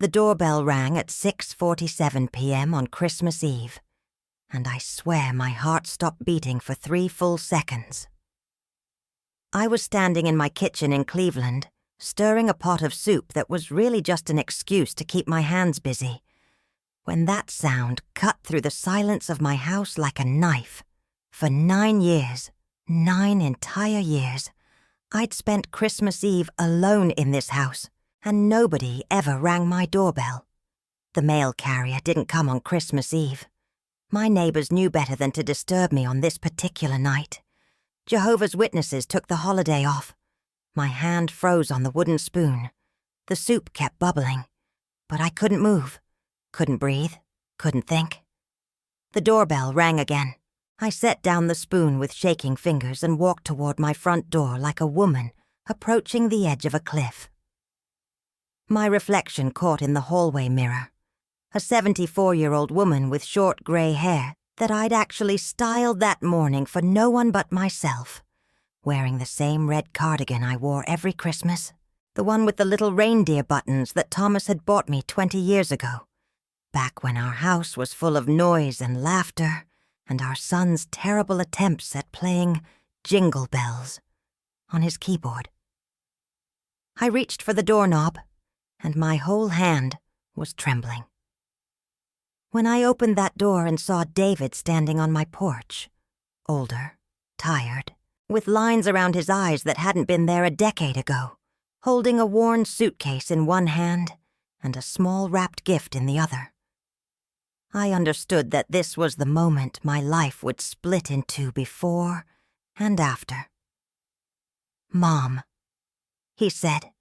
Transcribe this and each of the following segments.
The doorbell rang at 6:47 p.m. on Christmas Eve, and I swear my heart stopped beating for 3 full seconds. I was standing in my kitchen in Cleveland, stirring a pot of soup that was really just an excuse to keep my hands busy, when that sound cut through the silence of my house like a knife. For 9 years, 9 entire years, I'd spent Christmas Eve alone in this house, and nobody ever rang my doorbell. The mail carrier didn't come on Christmas Eve. My neighbors knew better than to disturb me on this particular night. Jehovah's Witnesses took the holiday off. My hand froze on the wooden spoon. The soup kept bubbling, but I couldn't move, couldn't breathe, couldn't think. The doorbell rang again. I set down the spoon with shaking fingers and walked toward my front door like a woman approaching the edge of a cliff. My reflection caught in the hallway mirror. A 74-year-old woman with short gray hair that I'd actually styled that morning for no one but myself, wearing the same red cardigan I wore every Christmas, the one with the little reindeer buttons that Thomas had bought me 20 years ago, back when our house was full of noise and laughter and our son's terrible attempts at playing Jingle Bells on his keyboard. I reached for the doorknob, and my whole hand was trembling. When I opened that door and saw David standing on my porch, older, tired, with lines around his eyes that hadn't been there a decade ago, holding a worn suitcase in one hand and a small wrapped gift in the other, I understood that this was the moment my life would split into before and after. "Mom," he said,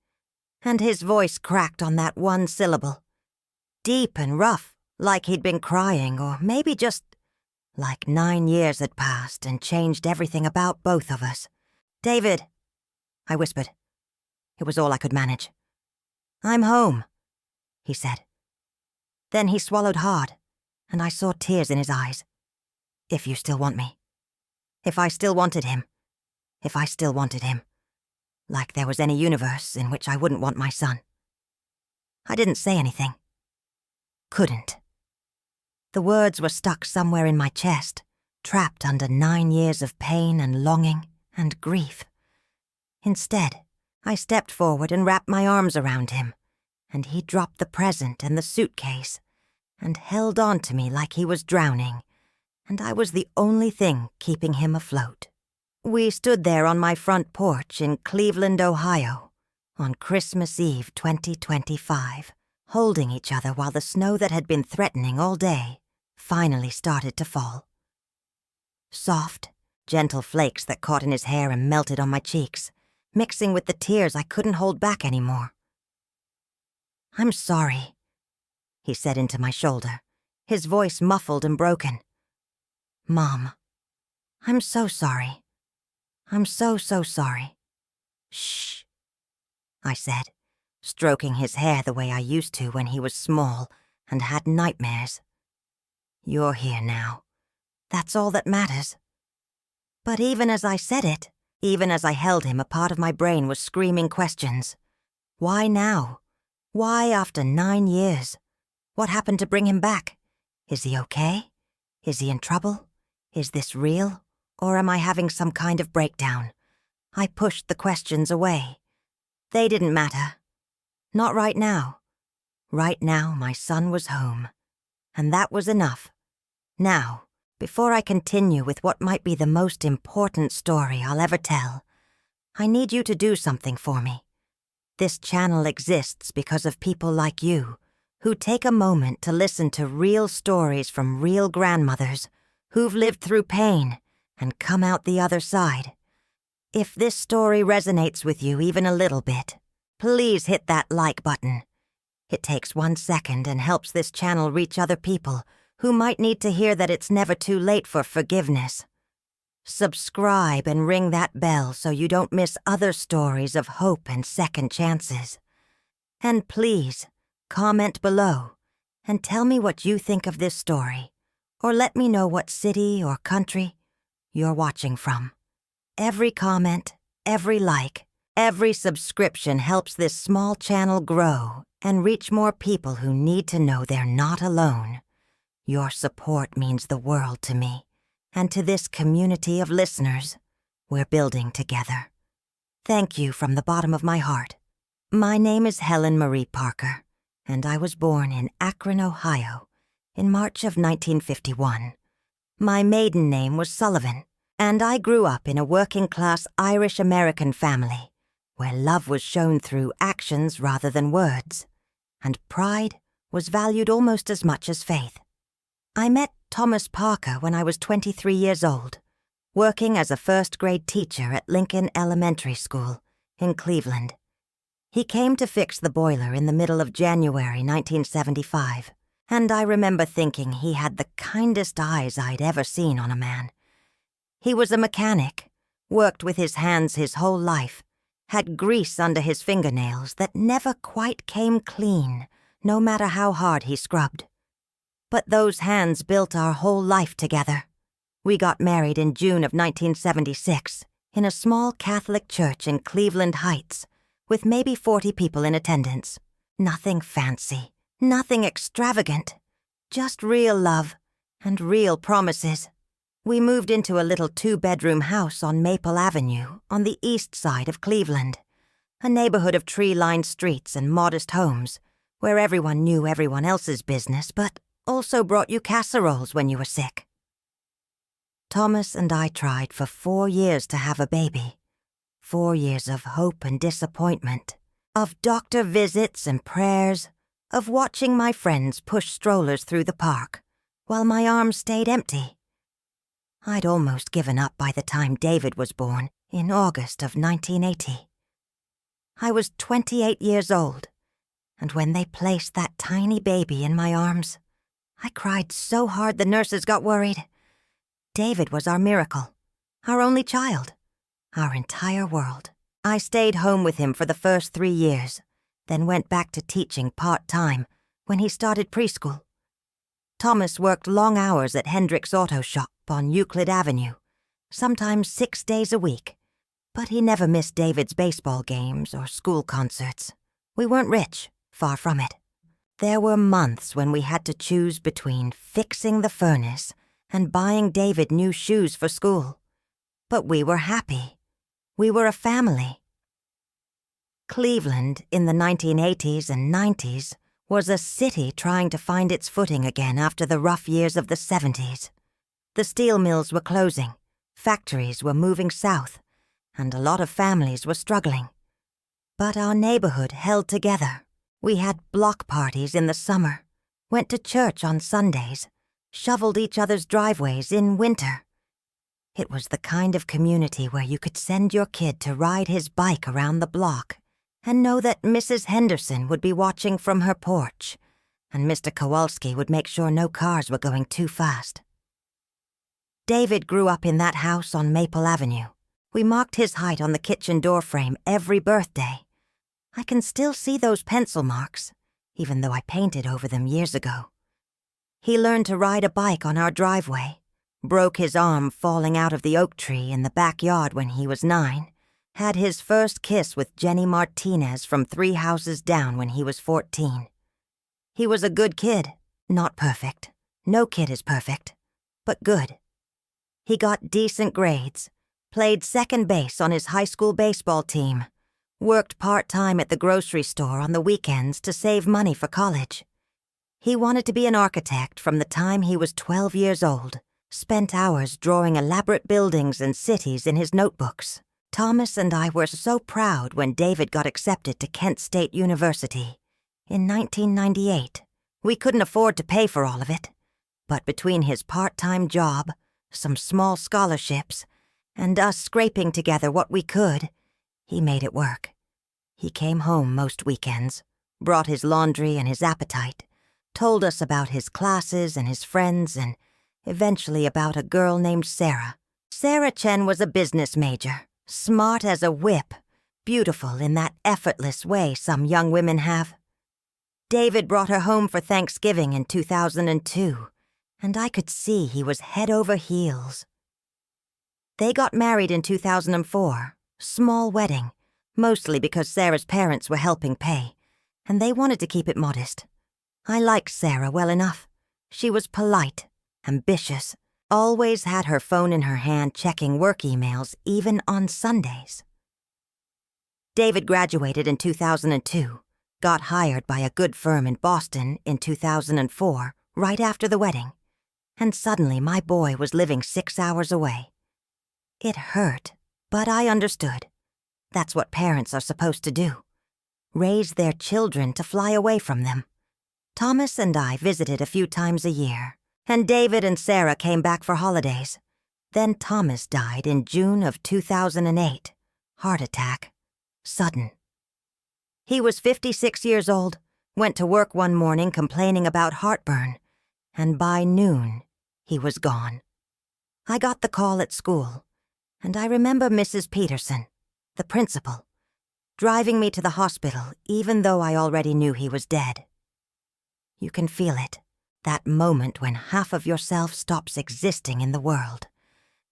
and his voice cracked on that one syllable, deep and rough, like he'd been crying, or maybe just like 9 years had passed and changed everything about both of us. "David," I whispered. It was all I could manage. "I'm home," he said. Then he swallowed hard, and I saw tears in his eyes. "If you still want me." If I still wanted him. If I still wanted him. Like there was any universe in which I wouldn't want my son. I didn't say anything. Couldn't. The words were stuck somewhere in my chest, trapped under 9 years of pain and longing and grief. Instead, I stepped forward and wrapped my arms around him, and he dropped the present and the suitcase and held on to me like he was drowning, and I was the only thing keeping him afloat. We stood there on my front porch in Cleveland, Ohio, on Christmas Eve 2025, holding each other while the snow that had been threatening all day finally started to fall. Soft, gentle flakes that caught in his hair and melted on my cheeks, mixing with the tears I couldn't hold back anymore. "I'm sorry," he said into my shoulder, his voice muffled and broken. "Mom, I'm so sorry. I'm so sorry." "Shh," I said, stroking his hair the way I used to when he was small and had nightmares. "You're here now. That's all that matters." But even as I said it, even as I held him, a part of my brain was screaming questions. Why now? Why after 9 years? What happened to bring him back? Is he okay? Is he in trouble? Is this real? Or am I having some kind of breakdown? I pushed the questions away. They didn't matter. Not right now. Right now, my son was home. And that was enough. Now, before I continue with what might be the most important story I'll ever tell, I need you to do something for me. This channel exists because of people like you, who take a moment to listen to real stories from real grandmothers who've lived through pain and come out the other side. If this story resonates with you even a little bit, please hit that like button. It takes 1 second and helps this channel reach other people who might need to hear that it's never too late for forgiveness. Subscribe and ring that bell so you don't miss other stories of hope and second chances. And please, comment below and tell me what you think of this story, or let me know what city or country you're watching from. Every comment, every like, every subscription helps this small channel grow and reach more people who need to know they're not alone. Your support means the world to me, and to this community of listeners we're building together. Thank you from the bottom of my heart. My name is Helen Marie Parker, and I was born in Akron, Ohio, in March of 1951. My maiden name was Sullivan, and I grew up in a working-class Irish-American family where love was shown through actions rather than words, and pride was valued almost as much as faith. I met Thomas Parker when I was 23 years old, working as a first-grade teacher at Lincoln Elementary School in Cleveland. He came to fix the boiler in the middle of January 1975, and I remember thinking he had the kindest eyes I'd ever seen on a man. He was a mechanic, worked with his hands his whole life, had grease under his fingernails that never quite came clean, no matter how hard he scrubbed. But those hands built our whole life together. We got married in June of 1976 in a small Catholic church in Cleveland Heights, with maybe 40 people in attendance. Nothing fancy, nothing extravagant, just real love and real promises. We moved into a little 2-bedroom house on Maple Avenue on the east side of Cleveland, a neighborhood of tree-lined streets and modest homes where everyone knew everyone else's business but also brought you casseroles when you were sick. Thomas and I tried for 4 years to have a baby. 4 years of hope and disappointment, of doctor visits and prayers, of watching my friends push strollers through the park while my arms stayed empty. I'd almost given up by the time David was born in August of 1980. I was 28 years old, and when they placed that tiny baby in my arms, I cried so hard the nurses got worried. David was our miracle, our only child, our entire world. I stayed home with him for the first 3 years, then went back to teaching part-time when he started preschool. Thomas worked long hours at Hendrick's Auto Shop on Euclid Avenue, sometimes 6 days a week, but he never missed David's baseball games or school concerts. We weren't rich, far from it. There were months when we had to choose between fixing the furnace and buying David new shoes for school. But we were happy. We were a family. Cleveland in the 1980s and 90s was a city trying to find its footing again after the rough years of the 70s. The steel mills were closing, factories were moving south, and a lot of families were struggling. But our neighborhood held together. We had block parties in the summer, went to church on Sundays, shoveled each other's driveways in winter. It was the kind of community where you could send your kid to ride his bike around the block and know that Mrs. Henderson would be watching from her porch, and Mr. Kowalski would make sure no cars were going too fast. David grew up in that house on Maple Avenue. We marked his height on the kitchen door frame every birthday. I can still see those pencil marks, even though I painted over them years ago. He learned to ride a bike on our driveway, broke his arm falling out of the oak tree in the backyard when he was 9, had his first kiss with Jenny Martinez from 3 houses down when he was 14. He was a good kid, not perfect. No kid is perfect, but good. He got decent grades, played second base on his high school baseball team, worked part-time at the grocery store on the weekends to save money for college. He wanted to be an architect from the time he was 12 years old, spent hours drawing elaborate buildings and cities in his notebooks. Thomas and I were so proud when David got accepted to Kent State University in 1998. We couldn't afford to pay for all of it, but between his part-time job, some small scholarships, and us scraping together what we could, he made it work. He came home most weekends, brought his laundry and his appetite, told us about his classes and his friends, and eventually about a girl named Sarah. Sarah Chen was a business major, smart as a whip, beautiful in that effortless way some young women have. David brought her home for Thanksgiving in 2002, and I could see he was head over heels. They got married in 2004, small wedding, mostly because Sarah's parents were helping pay, and they wanted to keep it modest. I liked Sarah well enough. She was polite, ambitious, always had her phone in her hand checking work emails even on Sundays. David graduated in 2002, got hired by a good firm in Boston in 2004, right after the wedding, and suddenly my boy was living 6 hours away. It hurt, but I understood. That's what parents are supposed to do. Raise their children to fly away from them. Thomas and I visited a few times a year, and David and Sarah came back for holidays. Then Thomas died in June of 2008. Heart attack. Sudden. He was 56 years old, went to work one morning complaining about heartburn, and by noon, he was gone. I got the call at school, and I remember Mrs. Peterson, the principal, driving me to the hospital even though I already knew he was dead. You can feel it, that moment when half of yourself stops existing in the world.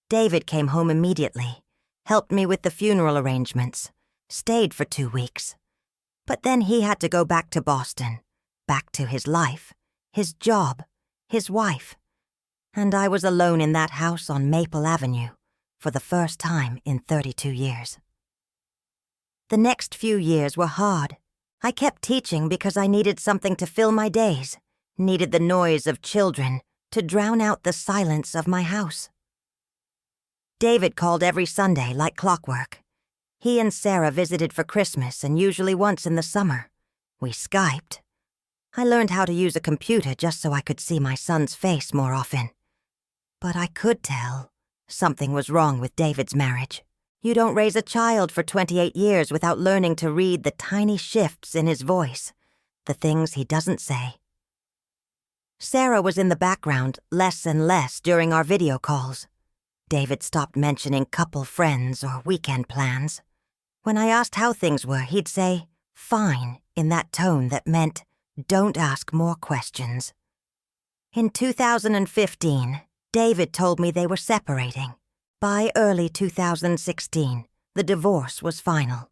David came home immediately, helped me with the funeral arrangements, stayed for 2 weeks. But then he had to go back to Boston, back to his life, his job, his wife. And I was alone in that house on Maple Avenue for the first time in 32 years. The next few years were hard. I kept teaching because I needed something to fill my days, needed the noise of children to drown out the silence of my house. David called every Sunday like clockwork. He and Sarah visited for Christmas and usually once in the summer. We Skyped. I learned how to use a computer just so I could see my son's face more often. But I could tell something was wrong with David's marriage. You don't raise a child for 28 years without learning to read the tiny shifts in his voice, the things he doesn't say. Sarah was in the background less and less during our video calls. David stopped mentioning couple friends or weekend plans. When I asked how things were, he'd say, "Fine," in that tone that meant, "Don't ask more questions." In 2015, David told me they were separating. By early 2016, the divorce was final.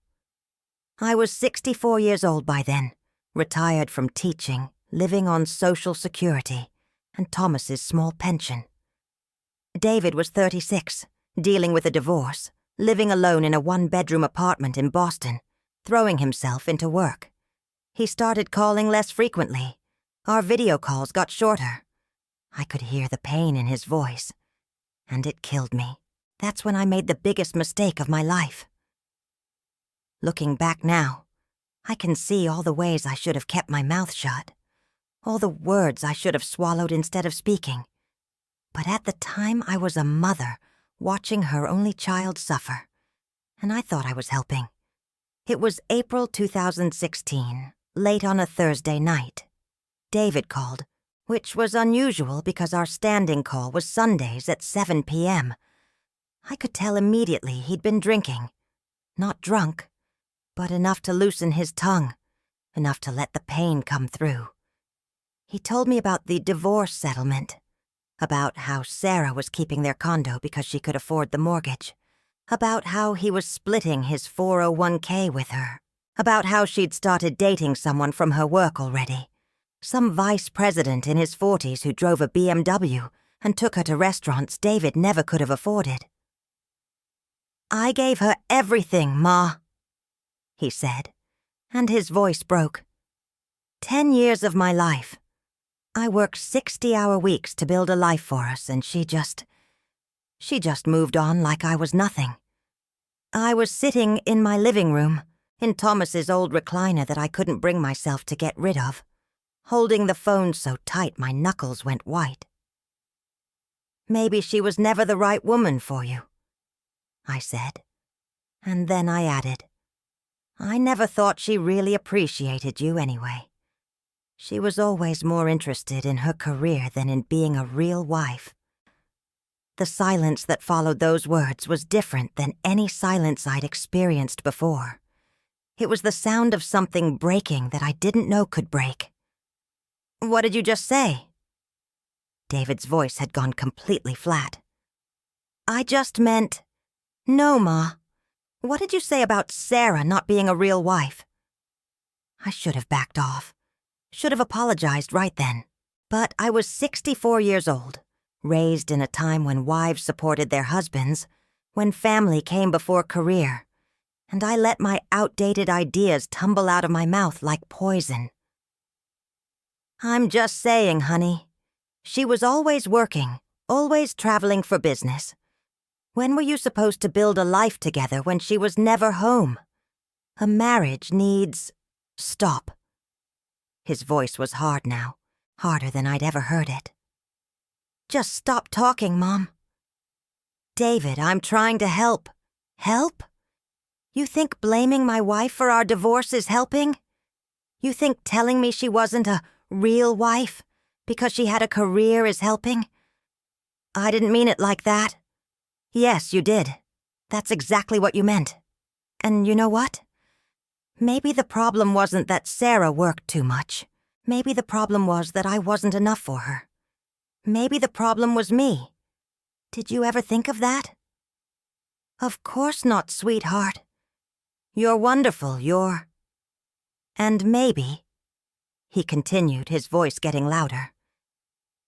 I was 64 years old by then, retired from teaching, living on Social Security, and Thomas's small pension. David was 36, dealing with a divorce, living alone in a one-bedroom apartment in Boston, throwing himself into work. He started calling less frequently. Our video calls got shorter. I could hear the pain in his voice, and it killed me. That's when I made the biggest mistake of my life. Looking back now, I can see all the ways I should have kept my mouth shut, all the words I should have swallowed instead of speaking. But at the time, I was a mother watching her only child suffer, and I thought I was helping. It was April 2016, late on a Thursday night. David called, which was unusual because our standing call was Sundays at 7 p.m. I could tell immediately he'd been drinking. Not drunk, but enough to loosen his tongue, enough to let the pain come through. He told me about the divorce settlement, about how Sarah was keeping their condo because she could afford the mortgage, about how he was splitting his 401k with her, about how she'd started dating someone from her work already, some vice president in his 40s who drove a BMW and took her to restaurants David never could have afforded. "I gave her everything, Ma," he said, and his voice broke. 10 years of my life. I worked 60-hour weeks to build a life for us, and she just moved on like I was nothing. I was sitting in my living room, in Thomas's old recliner that I couldn't bring myself to get rid of, holding the phone so tight my knuckles went white. "Maybe she was never the right woman for you," I said. And then I added, "I never thought she really appreciated you anyway. She was always more interested in her career than in being a real wife." The silence that followed those words was different than any silence I'd experienced before. It was the sound of something breaking that I didn't know could break. "What did you just say?" David's voice had gone completely flat. "I just meant, no, Ma. What did you say about Sarah not being a real wife?" I should have backed off. Should have apologized right then. But I was 64 years old, raised in a time when wives supported their husbands, when family came before career, and I let my outdated ideas tumble out of my mouth like poison. I'm just saying, honey. She was always working, always traveling for business. When were you supposed to build a life together when she was never home? A marriage needs... Stop. His voice was hard now, harder than I'd ever heard it. Just stop talking, Mom. David, I'm trying to help. Help? You think blaming my wife for our divorce is helping? You think telling me she wasn't a real wife because she had a career is helping? I didn't mean it like that. Yes, you did. That's exactly what you meant. And you know what? Maybe the problem wasn't that Sarah worked too much. Maybe the problem was that I wasn't enough for her. Maybe the problem was me. Did you ever think of that? Of course not, sweetheart. You're wonderful, you're... And maybe, he continued, his voice getting louder,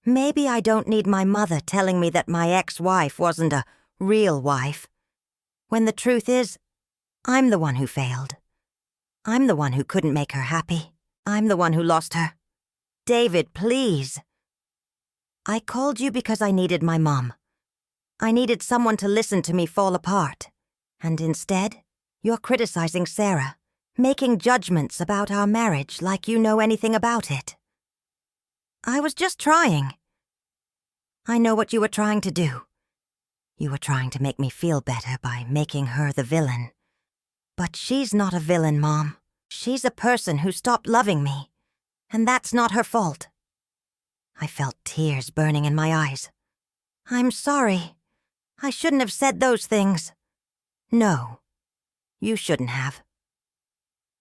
maybe I don't need my mother telling me that my ex-wife wasn't a real wife, when the truth is, I'm the one who failed. I'm the one who couldn't make her happy. I'm the one who lost her. David, please. I called you because I needed my mom. I needed someone to listen to me fall apart. And instead, you're criticizing Sarah, making judgments about our marriage like you know anything about it. I was just trying. I know what you were trying to do. You were trying to make me feel better by making her the villain. But she's not a villain, Mom. She's a person who stopped loving me. And that's not her fault. I felt tears burning in my eyes. I'm sorry. I shouldn't have said those things. No, you shouldn't have.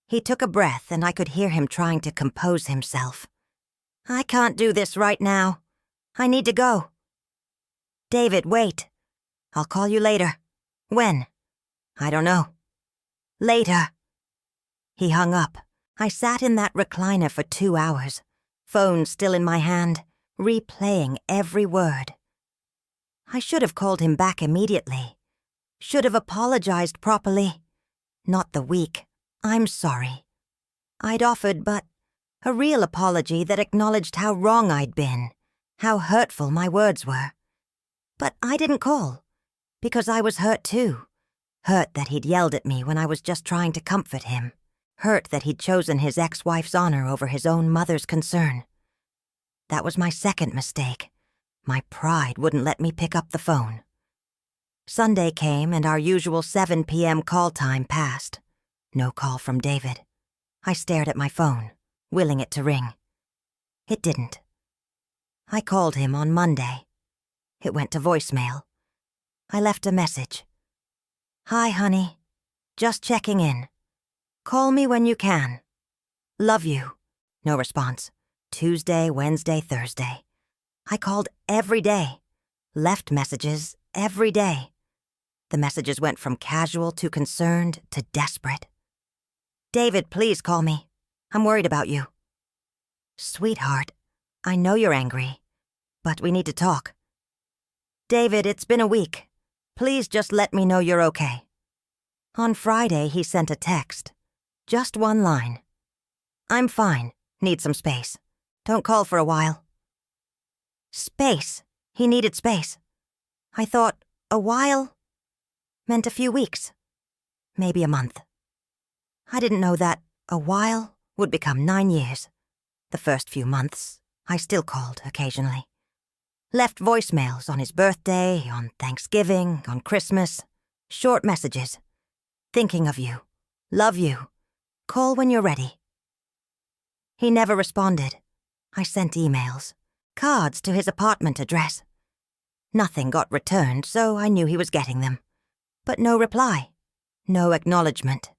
He took a breath and I could hear him trying to compose himself. I can't do this right now. I need to go. David, wait. I'll call you later. When? I don't know. Later. He hung up. I sat in that recliner for 2 hours, phone still in my hand, replaying every word. I should have called him back immediately. Should have apologized properly. Not the weak, I'm sorry. I'd offered, but a real apology that acknowledged how wrong I'd been, how hurtful my words were. But I didn't call, because I was hurt too. Hurt that he'd yelled at me when I was just trying to comfort him. Hurt that he'd chosen his ex-wife's honor over his own mother's concern. That was my second mistake. My pride wouldn't let me pick up the phone. Sunday came and our usual 7 p.m. call time passed. No call from David. I stared at my phone, willing it to ring. It didn't. I called him on Monday. It went to voicemail. I left a message. Hi, honey. Just checking in. Call me when you can. Love you. No response. Tuesday, Wednesday, Thursday. I called every day. Left messages every day. The messages went from casual to concerned to desperate. David, please call me. I'm worried about you. Sweetheart, I know you're angry, but we need to talk. David, it's been a week. Please just let me know you're okay. On Friday, he sent a text. Just one line. I'm fine. Need some space. Don't call for a while. Space. He needed space. I thought a while meant a few weeks. Maybe a month. I didn't know that a while would become 9 years. The first few months, I still called occasionally. Left voicemails on his birthday, on Thanksgiving, on Christmas. Short messages. Thinking of you. Love you. Call when you're ready. He never responded. I sent emails. Cards to his apartment address. Nothing got returned, so I knew he was getting them. But no reply. No acknowledgement.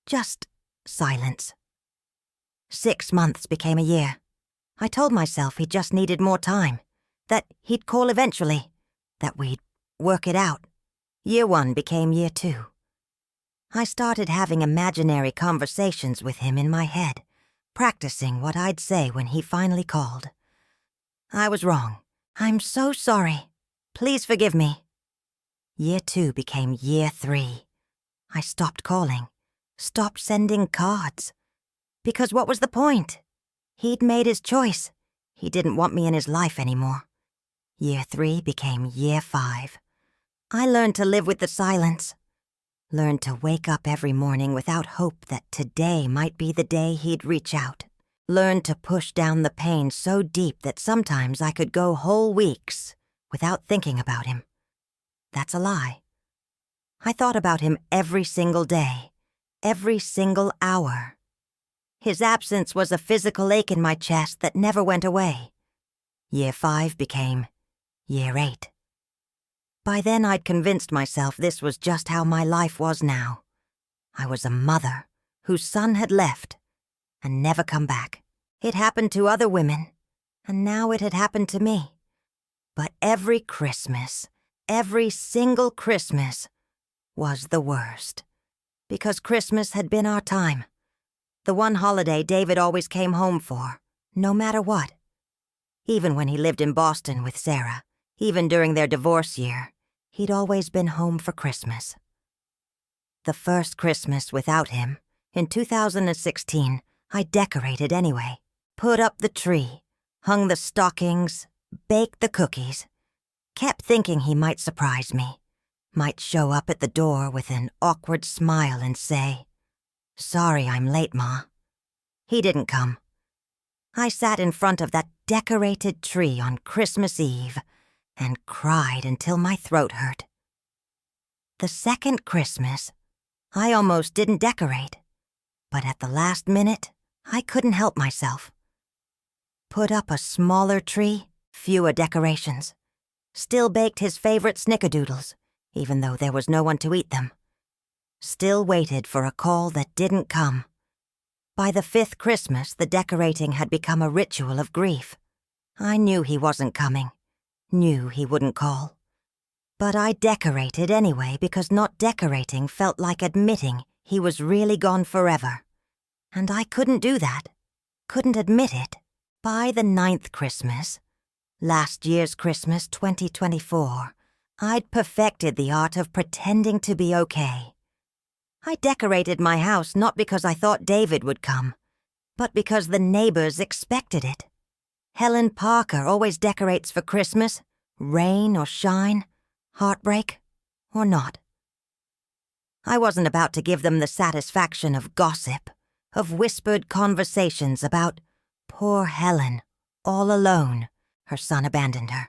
Just silence. 6 months became a year. I told myself he just needed more time. That he'd call eventually. That we'd work it out. Year 1 became year 2. I started having imaginary conversations with him in my head, practicing what I'd say when he finally called. I was wrong. I'm so sorry. Please forgive me. Year 2 became year 3. I stopped calling, stopped sending cards. Because what was the point? He'd made his choice. He didn't want me in his life anymore. Year 3 became year 5. I learned to live with the silence. Learned to wake up every morning without hope that today might be the day he'd reach out. Learned to push down the pain so deep that sometimes I could go whole weeks without thinking about him. That's a lie. I thought about him every single day, every single hour. His absence was a physical ache in my chest that never went away. Year 5 became year 8. By then I'd convinced myself this was just how my life was now. I was a mother whose son had left and never come back. It happened to other women, and now it had happened to me. But every Christmas, every single Christmas, was the worst. Because Christmas had been our time. The one holiday David always came home for, no matter what. Even when he lived in Boston with Sarah, even during their divorce year, he'd always been home for Christmas. The first Christmas without him, in 2016, I decorated anyway. Put up the tree, hung the stockings, baked the cookies. Kept thinking he might surprise me, might show up at the door with an awkward smile and say, "Sorry I'm late, Ma." He didn't come. I sat in front of that decorated tree on Christmas Eve and cried until my throat hurt. The second Christmas, I almost didn't decorate, but at the last minute, I couldn't help myself. Put up a smaller tree, fewer decorations. Still baked his favorite snickerdoodles, even though there was no one to eat them. Still waited for a call that didn't come. By the 5th Christmas, the decorating had become a ritual of grief. I knew he wasn't coming, knew he wouldn't call. But I decorated anyway because not decorating felt like admitting he was really gone forever. And I couldn't do that, couldn't admit it. By the 9th Christmas, last year's Christmas 2024, I'd perfected the art of pretending to be okay. I decorated my house not because I thought David would come, but because the neighbors expected it. Helen Parker always decorates for Christmas, rain or shine, heartbreak or not. I wasn't about to give them the satisfaction of gossip, of whispered conversations about poor Helen, all alone. Her son abandoned her.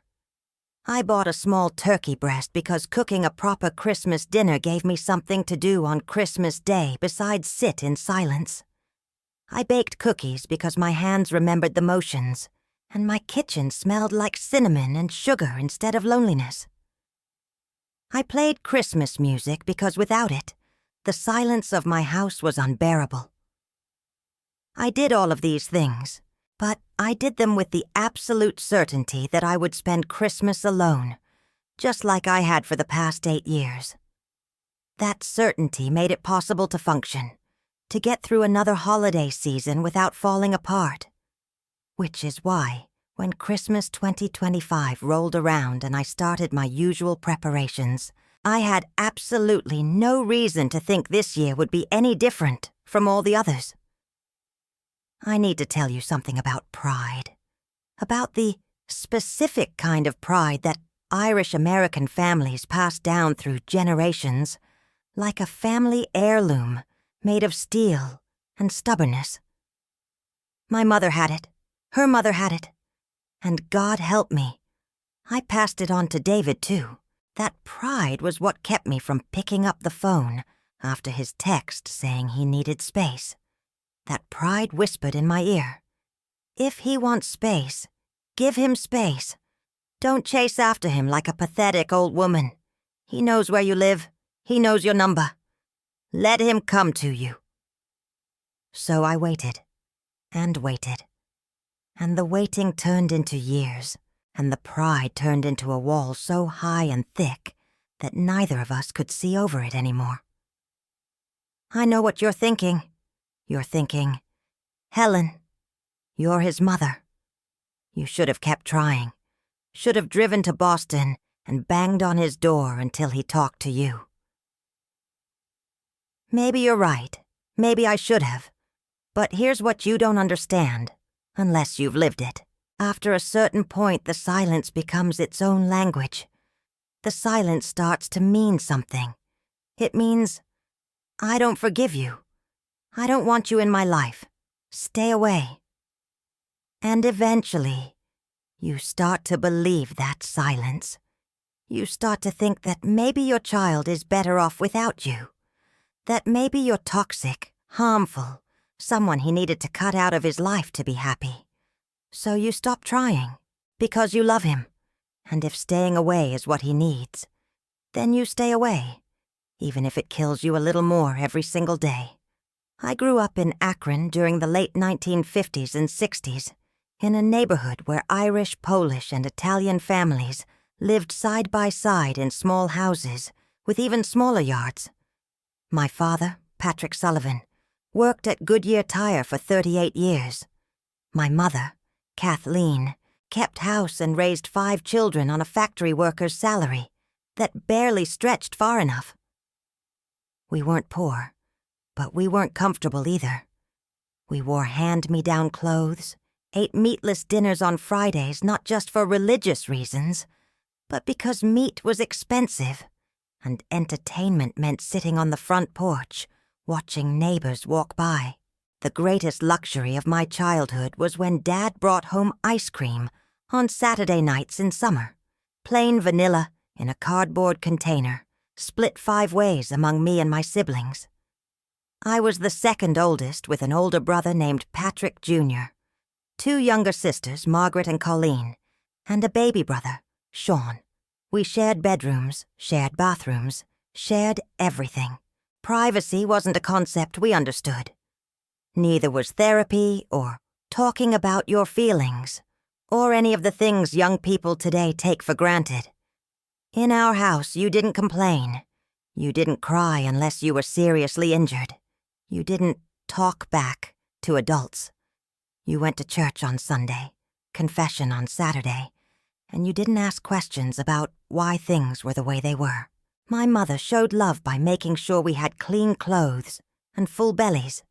I bought a small turkey breast because cooking a proper Christmas dinner gave me something to do on Christmas Day besides sit in silence. I baked cookies because my hands remembered the motions, and my kitchen smelled like cinnamon and sugar instead of loneliness. I played Christmas music because without it, the silence of my house was unbearable. I did all of these things, but I did them with the absolute certainty that I would spend Christmas alone, just like I had for the past 8 years. That certainty made it possible to function, to get through another holiday season without falling apart. Which is why, when Christmas 2025 rolled around and I started my usual preparations, I had absolutely no reason to think this year would be any different from all the others. I need to tell you something about pride. About the specific kind of pride that Irish-American families pass down through generations, like a family heirloom made of steel and stubbornness. My mother had it, her mother had it, and God help me, I passed it on to David too. That pride was what kept me from picking up the phone after his text saying he needed space. That pride whispered in my ear, "If he wants space, give him space. Don't chase after him like a pathetic old woman. He knows where you live. He knows your number. Let him come to you." So I waited, and waited. And the waiting turned into years, and the pride turned into a wall so high and thick that neither of us could see over it anymore. I know what you're thinking. You're thinking, Helen, you're his mother. You should have kept trying. Should have driven to Boston and banged on his door until he talked to you. Maybe you're right. Maybe I should have. But here's what you don't understand, unless you've lived it. After a certain point, the silence becomes its own language. The silence starts to mean something. It means, I don't forgive you. I don't want you in my life. Stay away. And eventually, you start to believe that silence. You start to think that maybe your child is better off without you. That maybe you're toxic, harmful, someone he needed to cut out of his life to be happy. So you stop trying, because you love him. And if staying away is what he needs, then you stay away, even if it kills you a little more every single day. I grew up in Akron during the late 1950s and 60s, in a neighborhood where Irish, Polish, and Italian families lived side by side in small houses, with even smaller yards. My father, Patrick Sullivan, worked at Goodyear Tire for 38 years. My mother, Kathleen, kept house and raised 5 children on a factory worker's salary that barely stretched far enough. We weren't poor, but we weren't comfortable either. We wore hand-me-down clothes, ate meatless dinners on Fridays not just for religious reasons, but because meat was expensive, and entertainment meant sitting on the front porch, watching neighbors walk by. The greatest luxury of my childhood was when Dad brought home ice cream on Saturday nights in summer, plain vanilla in a cardboard container, split 5 ways among me and my siblings. I was the second oldest with an older brother named Patrick Jr., 2 younger sisters, Margaret and Colleen, and a baby brother, Sean. We shared bedrooms, shared bathrooms, shared everything. Privacy wasn't a concept we understood. Neither was therapy or talking about your feelings, or any of the things young people today take for granted. In our house, you didn't complain. You didn't cry unless you were seriously injured. You didn't talk back to adults. You went to church on Sunday, confession on Saturday, and you didn't ask questions about why things were the way they were. My mother showed love by making sure we had clean clothes and full bellies.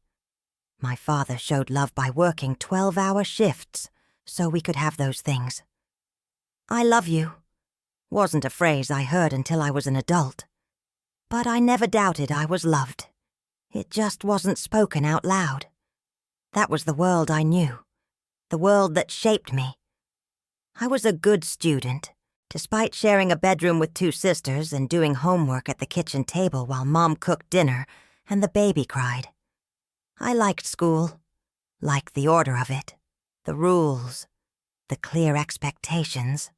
My father showed love by working 12-hour shifts so we could have those things. I love you wasn't a phrase I heard until I was an adult. But I never doubted I was loved. It just wasn't spoken out loud. That was the world I knew, the world that shaped me. I was a good student, despite sharing a bedroom with 2 sisters and doing homework at the kitchen table while Mom cooked dinner and the baby cried. I liked school, liked the order of it, the rules, the clear expectations.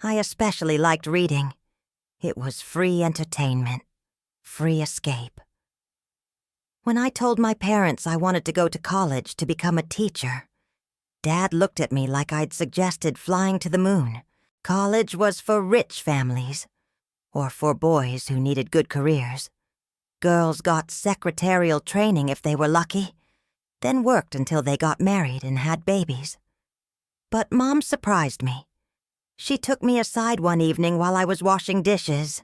I especially liked reading. It was free entertainment, free escape. When I told my parents I wanted to go to college to become a teacher, Dad looked at me like I'd suggested flying to the moon. College was for rich families, or for boys who needed good careers. Girls got secretarial training if they were lucky, then worked until they got married and had babies. But Mom surprised me. She took me aside one evening while I was washing dishes,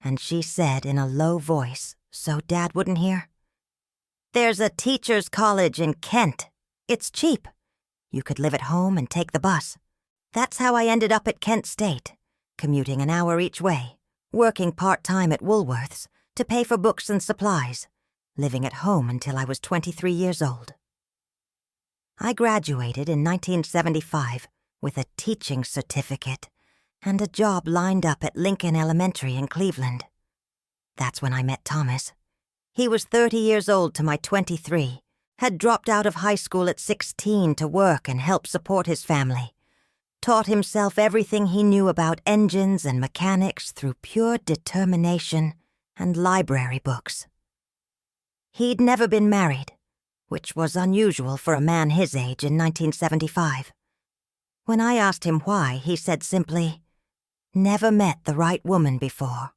and she said in a low voice, so Dad wouldn't hear, "There's a teacher's college in Kent. It's cheap. You could live at home and take the bus." That's how I ended up at Kent State, commuting an hour each way, working part-time at Woolworth's to pay for books and supplies, living at home until I was 23 years old. I graduated in 1975 with a teaching certificate and a job lined up at Lincoln Elementary in Cleveland. That's when I met Thomas. He was 30 years old to my 23, had dropped out of high school at 16 to work and help support his family, taught himself everything he knew about engines and mechanics through pure determination and library books. He'd never been married, which was unusual for a man his age in 1975. When I asked him why, he said simply, "Never met the right woman before."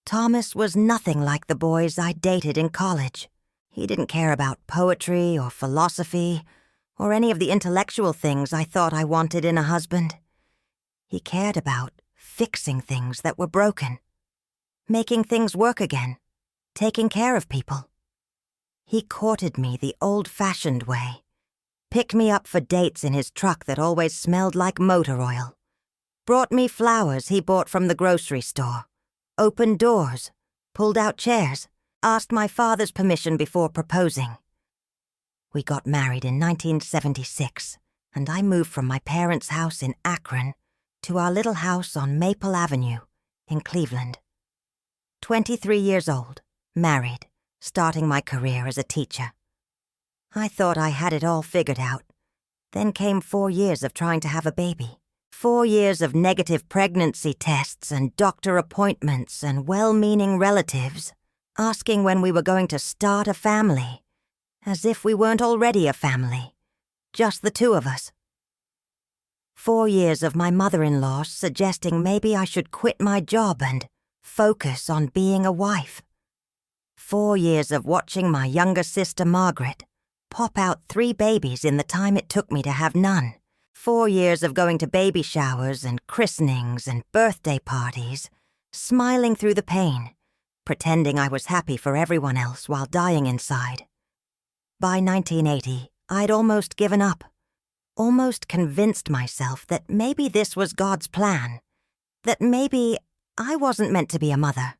Thomas was nothing like the boys I dated in college. He didn't care about poetry or philosophy or any of the intellectual things I thought I wanted in a husband. He cared about fixing things that were broken, making things work again, taking care of people. He courted me the old-fashioned way, picked me up for dates in his truck that always smelled like motor oil, brought me flowers he bought from the grocery store, opened doors, pulled out chairs, asked my father's permission before proposing. We got married in 1976, and I moved from my parents' house in Akron to our little house on Maple Avenue in Cleveland. 23 years old, married, starting my career as a teacher. I thought I had it all figured out. Then came 4 years of trying to have a baby. 4 years of negative pregnancy tests and doctor appointments and well-meaning relatives asking when we were going to start a family, as if we weren't already a family, just the two of us. 4 years of my mother-in-law suggesting maybe I should quit my job and focus on being a wife. 4 years of watching my younger sister Margaret pop out 3 babies in the time it took me to have none. 4 years of going to baby showers and christenings and birthday parties, smiling through the pain, pretending I was happy for everyone else while dying inside. By 1980, I'd almost given up, almost convinced myself that maybe this was God's plan, that maybe I wasn't meant to be a mother.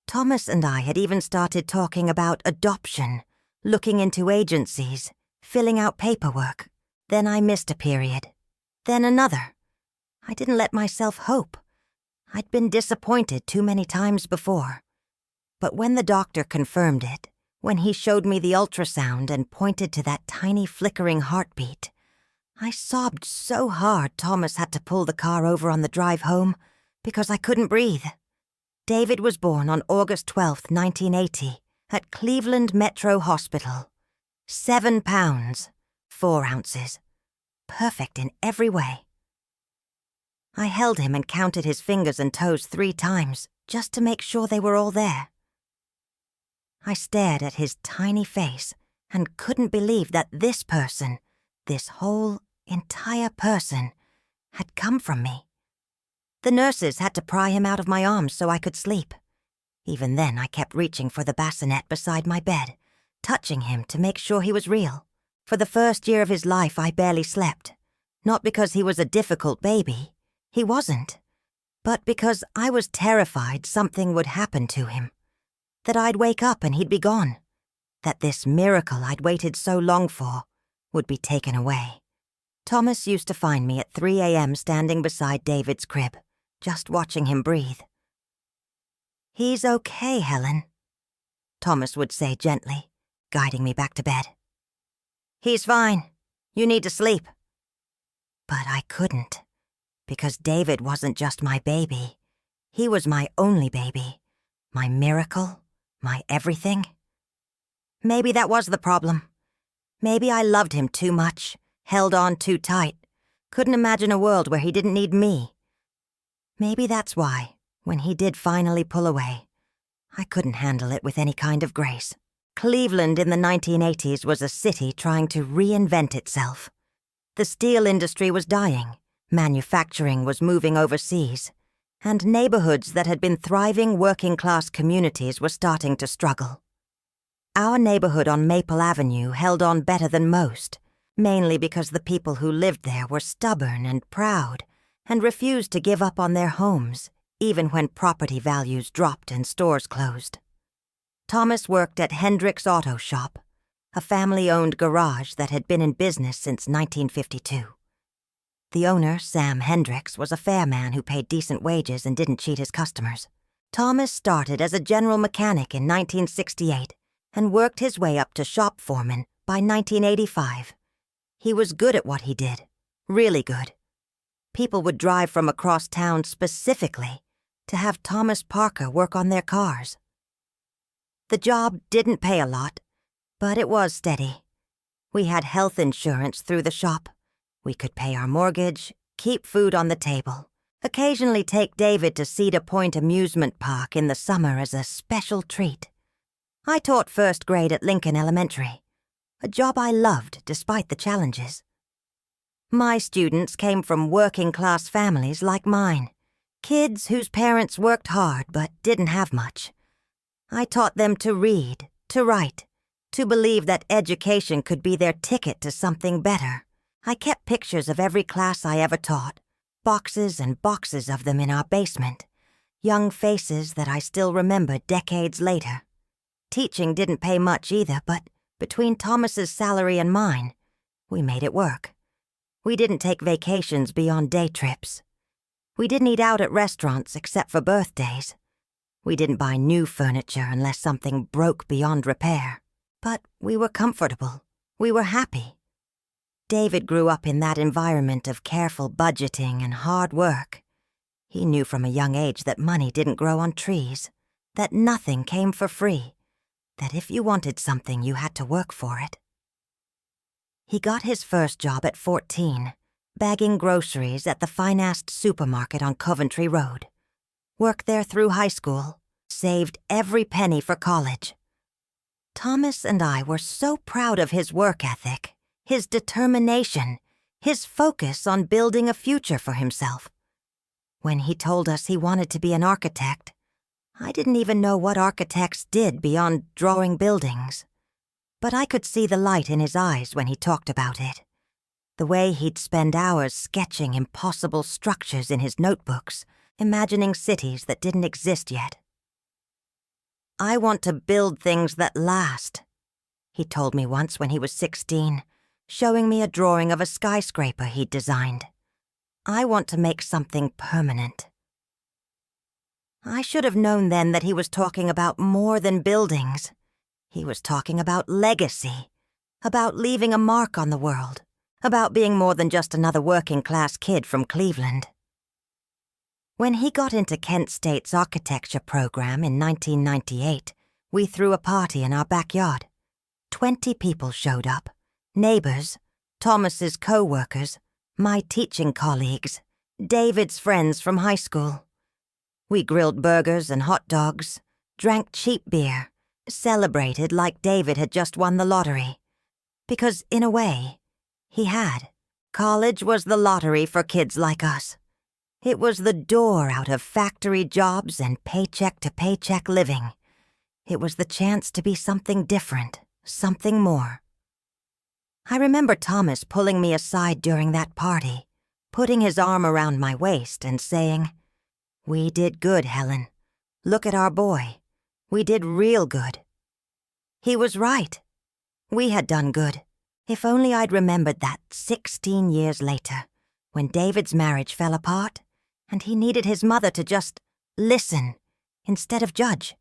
Thomas and I had even started talking about adoption, looking into agencies, filling out paperwork. Then I missed a period. Then another. I didn't let myself hope. I'd been disappointed too many times before. But when the doctor confirmed it, when he showed me the ultrasound and pointed to that tiny flickering heartbeat, I sobbed so hard Thomas had to pull the car over on the drive home because I couldn't breathe. David was born on August 12, 1980, at Cleveland Metro Hospital. 7 pounds, 4 ounces. Perfect in every way. I held him and counted his fingers and toes 3 times, just to make sure they were all there. I stared at his tiny face and couldn't believe that this person, this whole, entire person, had come from me. The nurses had to pry him out of my arms so I could sleep. Even then, I kept reaching for the bassinet beside my bed, touching him to make sure he was real. For the first year of his life, I barely slept. Not because he was a difficult baby. He wasn't. But because I was terrified something would happen to him. That I'd wake up and he'd be gone. That this miracle I'd waited so long for would be taken away. Thomas used to find me at 3 a.m. standing beside David's crib, just watching him breathe. "He's okay, Helen," Thomas would say gently, guiding me back to bed. "He's fine. You need to sleep." But I couldn't, because David wasn't just my baby. He was my only baby, my miracle, my everything. Maybe that was the problem. Maybe I loved him too much, held on too tight, couldn't imagine a world where he didn't need me. Maybe that's why, when he did finally pull away, I couldn't handle it with any kind of grace. Cleveland in the 1980s was a city trying to reinvent itself. The steel industry was dying, manufacturing was moving overseas, and neighborhoods that had been thriving working-class communities were starting to struggle. Our neighborhood on Maple Avenue held on better than most, mainly because the people who lived there were stubborn and proud and refused to give up on their homes, even when property values dropped and stores closed. Thomas worked at Hendrick's Auto Shop, a family-owned garage that had been in business since 1952. The owner, Sam Hendricks, was a fair man who paid decent wages and didn't cheat his customers. Thomas started as a general mechanic in 1968 and worked his way up to shop foreman by 1985. He was good at what he did, really good. People would drive from across town specifically to have Thomas Parker work on their cars. The job didn't pay a lot, but it was steady. We had health insurance through the shop. We could pay our mortgage, keep food on the table, occasionally take David to Cedar Point Amusement Park in the summer as a special treat. I taught first grade at Lincoln Elementary, a job I loved despite the challenges. My students came from working-class families like mine, kids whose parents worked hard but didn't have much. I taught them to read, to write, to believe that education could be their ticket to something better. I kept pictures of every class I ever taught, boxes and boxes of them in our basement, young faces that I still remember decades later. Teaching didn't pay much either, but between Thomas's salary and mine, we made it work. We didn't take vacations beyond day trips. We didn't eat out at restaurants except for birthdays. We didn't buy new furniture unless something broke beyond repair. But we were comfortable. We were happy. David grew up in that environment of careful budgeting and hard work. He knew from a young age that money didn't grow on trees, that nothing came for free, that if you wanted something, you had to work for it. He got his first job at 14, bagging groceries at the finest supermarket on Coventry Road. Worked there through high school, saved every penny for college. Thomas and I were so proud of his work ethic, his determination, his focus on building a future for himself. When he told us he wanted to be an architect, I didn't even know what architects did beyond drawing buildings. But I could see the light in his eyes when he talked about it. The way he'd spend hours sketching impossible structures in his notebooks, imagining cities that didn't exist yet. "I want to build things that last," he told me once when he was 16, showing me a drawing of a skyscraper he'd designed. "I want to make something permanent." I should have known then that he was talking about more than buildings. He was talking about legacy, about leaving a mark on the world, about being more than just another working-class kid from Cleveland. When he got into Kent State's architecture program in 1998, we threw a party in our backyard. 20 people showed up, neighbors, Thomas's co-workers, my teaching colleagues, David's friends from high school. We grilled burgers and hot dogs, drank cheap beer, celebrated like David had just won the lottery. Because, in a way, he had. College was the lottery for kids like us. It was the door out of factory jobs and paycheck-to-paycheck living. It was the chance to be something different, something more. I remember Thomas pulling me aside during that party, putting his arm around my waist and saying, "We did good, Helen. Look at our boy. We did real good." He was right. We had done good. If only I'd remembered that 16 years later, when David's marriage fell apart, and he needed his mother to just listen instead of judge.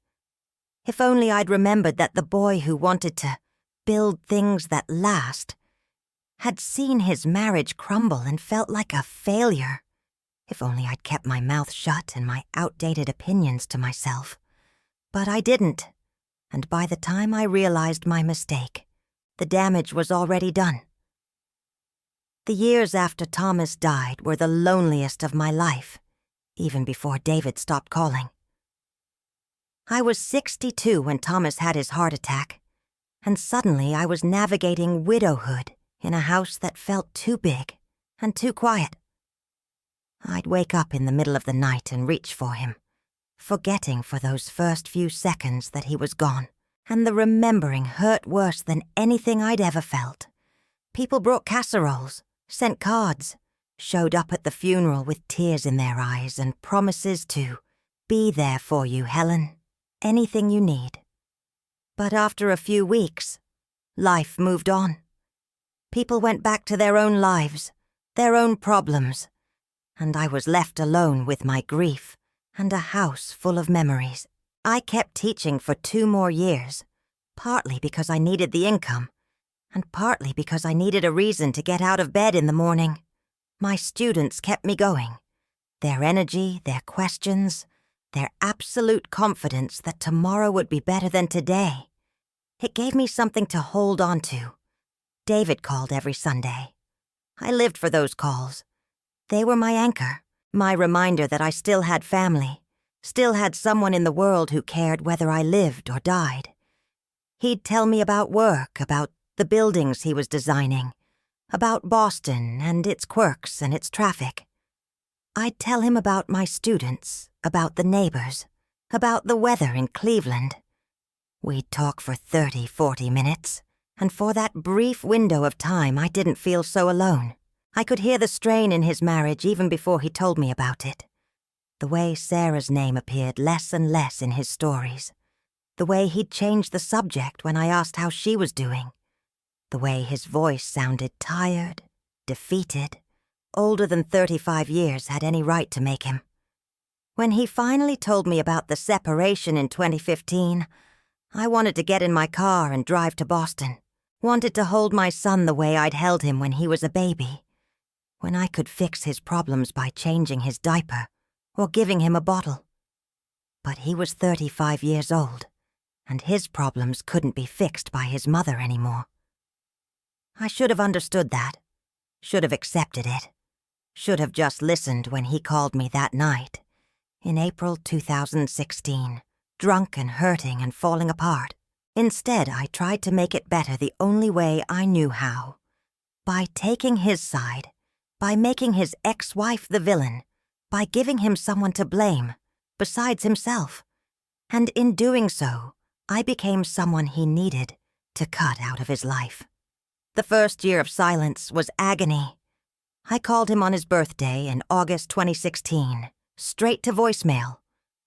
If only I'd remembered that the boy who wanted to build things that last had seen his marriage crumble and felt like a failure. If only I'd kept my mouth shut and my outdated opinions to myself. But I didn't, and by the time I realized my mistake, the damage was already done. The years after Thomas died were the loneliest of my life, even before David stopped calling. I was 62 when Thomas had his heart attack, and suddenly I was navigating widowhood in a house that felt too big and too quiet. I'd wake up in the middle of the night and reach for him, forgetting for those first few seconds that he was gone, and the remembering hurt worse than anything I'd ever felt. People brought casseroles, sent cards, showed up at the funeral with tears in their eyes and promises to be there for you, Helen, anything you need. But after a few weeks, life moved on. People went back to their own lives, their own problems, and I was left alone with my grief and a house full of memories. I kept teaching for 2 more years, partly because I needed the income, and partly because I needed a reason to get out of bed in the morning. My students kept me going. Their energy, their questions, their absolute confidence that tomorrow would be better than today. It gave me something to hold on to. David called every Sunday. I lived for those calls. They were my anchor, my reminder that I still had family, still had someone in the world who cared whether I lived or died. He'd tell me about work, about the buildings he was designing, about Boston and its quirks and its traffic. I'd tell him about my students, about the neighbors, about the weather in Cleveland. We'd talk for 30, 40 minutes, and for that brief window of time I didn't feel so alone. I could hear the strain in his marriage even before he told me about it. The way Sarah's name appeared less and less in his stories. The way he'd changed the subject when I asked how she was doing. The way his voice sounded tired, defeated, older than 35 years had any right to make him. When he finally told me about the separation in 2015, I wanted to get in my car and drive to Boston. Wanted to hold my son the way I'd held him when he was a baby. When I could fix his problems by changing his diaper or giving him a bottle. But he was 35 years old, and his problems couldn't be fixed by his mother anymore. I should have understood that. Should have accepted it. Should have just listened when he called me that night, in April 2016, drunk and hurting and falling apart. Instead, I tried to make it better the only way I knew how. By taking his side, by making his ex-wife the villain, by giving him someone to blame, besides himself. And in doing so, I became someone he needed to cut out of his life. The first year of silence was agony. I called him on his birthday in August 2016, straight to voicemail.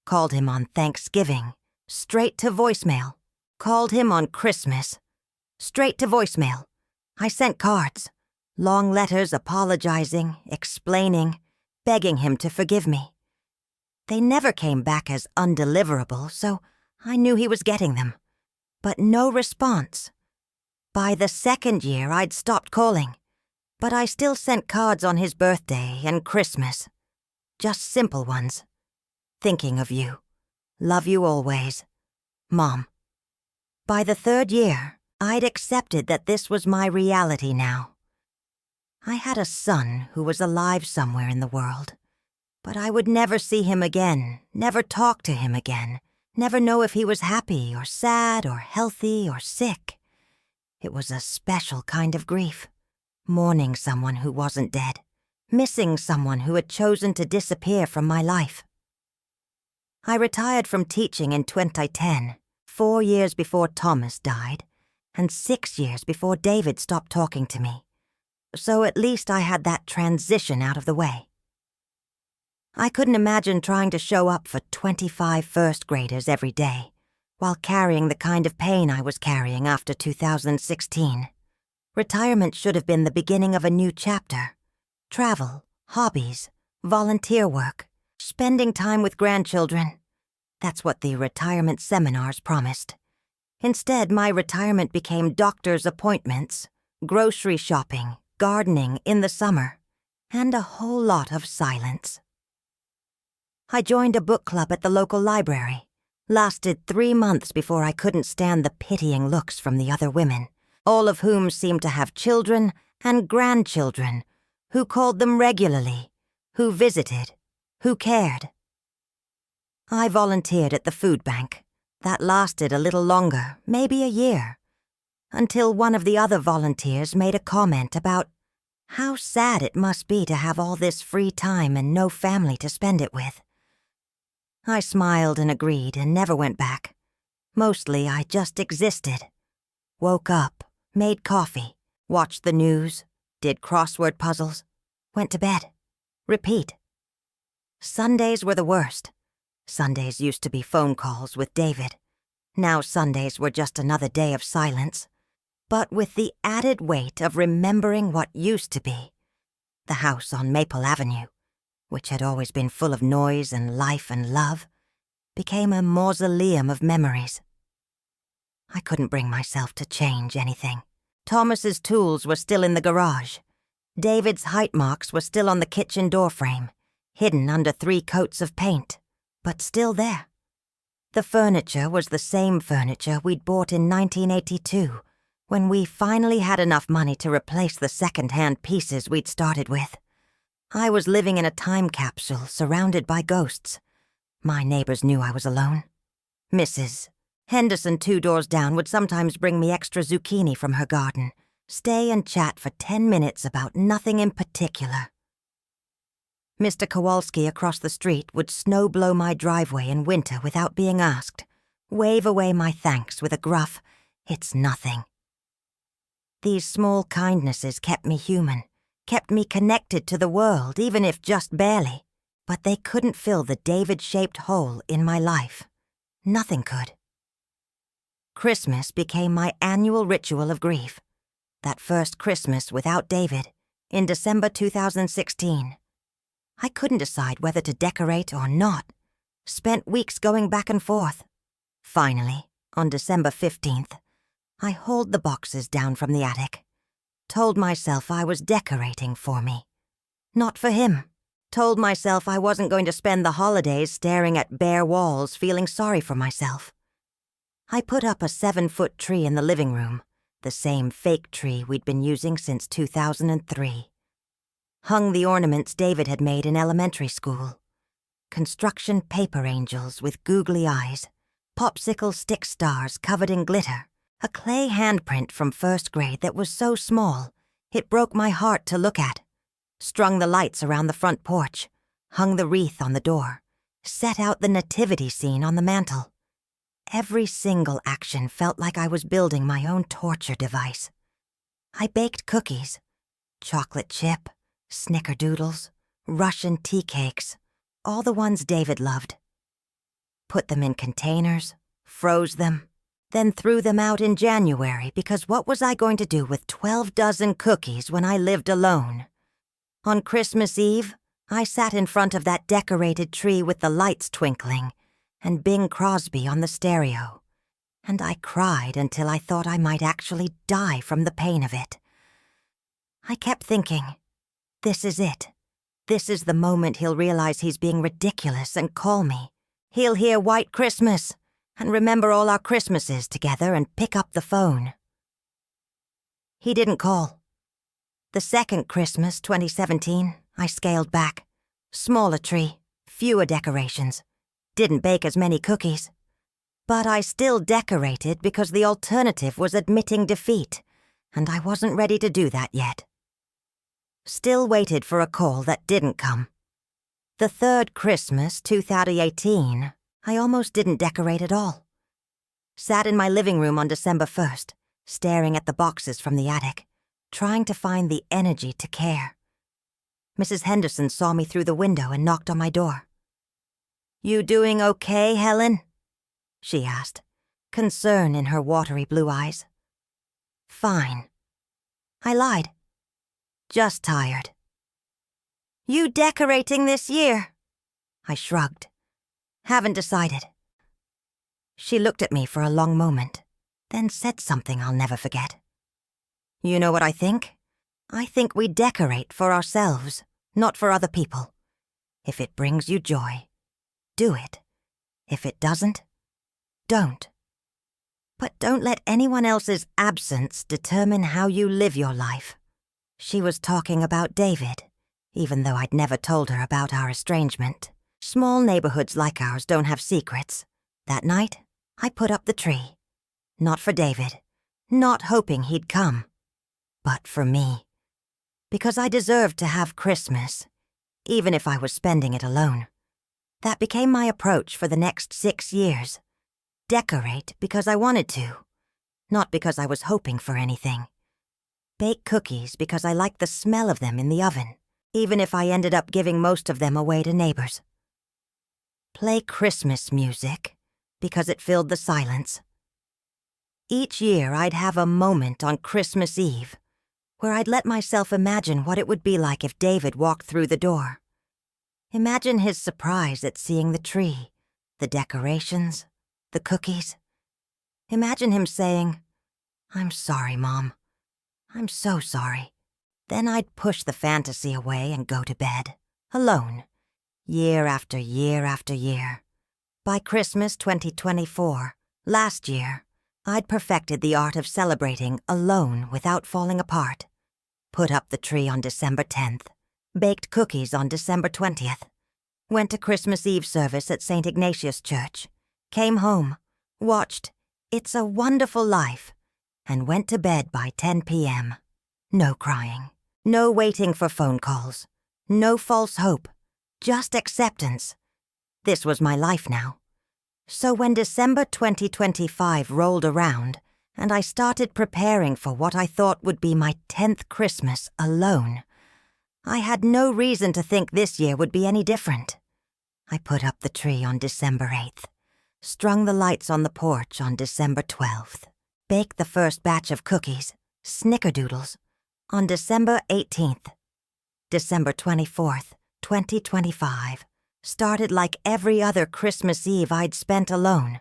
Called him on Thanksgiving, straight to voicemail. Called him on Christmas, straight to voicemail. I sent cards, long letters apologizing, explaining, begging him to forgive me. They never came back as undeliverable, so I knew he was getting them. But no response. By the second year, I'd stopped calling, but I still sent cards on his birthday and Christmas. Just simple ones. Thinking of you. Love you always. Mom. By the third year, I'd accepted that this was my reality now. I had a son who was alive somewhere in the world, but I would never see him again, never talk to him again, never know if he was happy or sad or healthy or sick. It was a special kind of grief, mourning someone who wasn't dead, missing someone who had chosen to disappear from my life. I retired from teaching in 2010, 4 years before Thomas died, and 6 years before David stopped talking to me. So at least I had that transition out of the way. I couldn't imagine trying to show up for 25 first graders every day, while carrying the kind of pain I was carrying after 2016. Retirement should have been the beginning of a new chapter. Travel, hobbies, volunteer work, spending time with grandchildren. That's what the retirement seminars promised. Instead, my retirement became doctor's appointments, grocery shopping, gardening in the summer, and a whole lot of silence. I joined a book club at the local library. Lasted 3 months before I couldn't stand the pitying looks from the other women, all of whom seemed to have children and grandchildren, who called them regularly, who visited, who cared. I volunteered at the food bank. That lasted a little longer, maybe a year, until one of the other volunteers made a comment about how sad it must be to have all this free time and no family to spend it with. I smiled and agreed and never went back. Mostly I just existed. Woke up, made coffee, watched the news, did crossword puzzles, went to bed. Repeat. Sundays were the worst. Sundays used to be phone calls with David. Now Sundays were just another day of silence, but with the added weight of remembering what used to be. The house on Maple Avenue, which had always been full of noise and life and love, became a mausoleum of memories. I couldn't bring myself to change anything. Thomas's tools were still in the garage. David's height marks were still on the kitchen doorframe, hidden under 3 coats of paint, but still there. The furniture was the same furniture we'd bought in 1982, when we finally had enough money to replace the second-hand pieces we'd started with. I was living in a time capsule surrounded by ghosts. My neighbors knew I was alone. Mrs. Henderson, 2 doors down, would sometimes bring me extra zucchini from her garden, stay and chat for 10 minutes about nothing in particular. Mr. Kowalski across the street would snow-blow my driveway in winter without being asked, wave away my thanks with a gruff, "It's nothing." These small kindnesses kept me human, kept me connected to the world, even if just barely, but they couldn't fill the David-shaped hole in my life. Nothing could. Christmas became my annual ritual of grief. That first Christmas without David, in December 2016. I couldn't decide whether to decorate or not. Spent weeks going back and forth. Finally, on December 15th, I hauled the boxes down from the attic. Told myself I was decorating for me. Not for him. Told myself I wasn't going to spend the holidays staring at bare walls feeling sorry for myself. I put up a 7-foot tree in the living room, the same fake tree we'd been using since 2003. Hung the ornaments David had made in elementary school. Construction paper angels with googly eyes, popsicle stick stars covered in glitter, a clay handprint from first grade that was so small it broke my heart to look at. Strung the lights around the front porch, hung the wreath on the door, set out the nativity scene on the mantel. Every single action felt like I was building my own torture device. I baked cookies, chocolate chip, snickerdoodles, Russian tea cakes, all the ones David loved. Put them in containers, froze them, then threw them out in January because what was I going to do with 12 dozen cookies when I lived alone? On Christmas Eve, I sat in front of that decorated tree with the lights twinkling and Bing Crosby on the stereo, and I cried until I thought I might actually die from the pain of it. I kept thinking, this is it. This is the moment he'll realize he's being ridiculous and call me. He'll hear White Christmas and remember all our Christmases together and pick up the phone. He didn't call. The second Christmas, 2017, I scaled back. Smaller tree, fewer decorations. Didn't bake as many cookies. But I still decorated because the alternative was admitting defeat, and I wasn't ready to do that yet. Still waited for a call that didn't come. The third Christmas, 2018, I almost didn't decorate at all. Sat in my living room on December 1st, staring at the boxes from the attic, trying to find the energy to care. Mrs. Henderson saw me through the window and knocked on my door. "You doing okay, Helen?" she asked, concern in her watery blue eyes. "Fine." I lied. "Just tired." "You decorating this year?" I shrugged. "Haven't decided." She looked at me for a long moment, then said something I'll never forget. "You know what I think? I think we decorate for ourselves, not for other people. If it brings you joy, do it. If it doesn't, don't. But don't let anyone else's absence determine how you live your life." She was talking about David, even though I'd never told her about our estrangement. Small neighborhoods like ours don't have secrets. That night, I put up the tree. Not for David, not hoping he'd come, but for me. Because I deserved to have Christmas, even if I was spending it alone. That became my approach for the next 6 years. Decorate because I wanted to, not because I was hoping for anything. Bake cookies because I liked the smell of them in the oven, even if I ended up giving most of them away to neighbors. Play Christmas music because it filled the silence. Each year I'd have a moment on Christmas Eve where I'd let myself imagine what it would be like if David walked through the door. Imagine his surprise at seeing the tree, the decorations, the cookies. Imagine him saying, "I'm sorry, Mom. I'm so sorry." Then I'd push the fantasy away and go to bed, alone, year after year after year. By Christmas 2024, last year, I'd perfected the art of celebrating alone without falling apart. Put up the tree on December 10th, baked cookies on December 20th, went to Christmas Eve service at St. Ignatius Church, came home, watched "It's a Wonderful Life," and went to bed by 10 p.m. No crying, no waiting for phone calls, no false hope, just acceptance. This was my life now. So when December 2025 rolled around, and I started preparing for what I thought would be my 10th Christmas alone, I had no reason to think this year would be any different. I put up the tree on December 8th, strung the lights on the porch on December 12th, baked the first batch of cookies, snickerdoodles, on December 18th. December 24th, 2025, started like every other Christmas Eve I'd spent alone.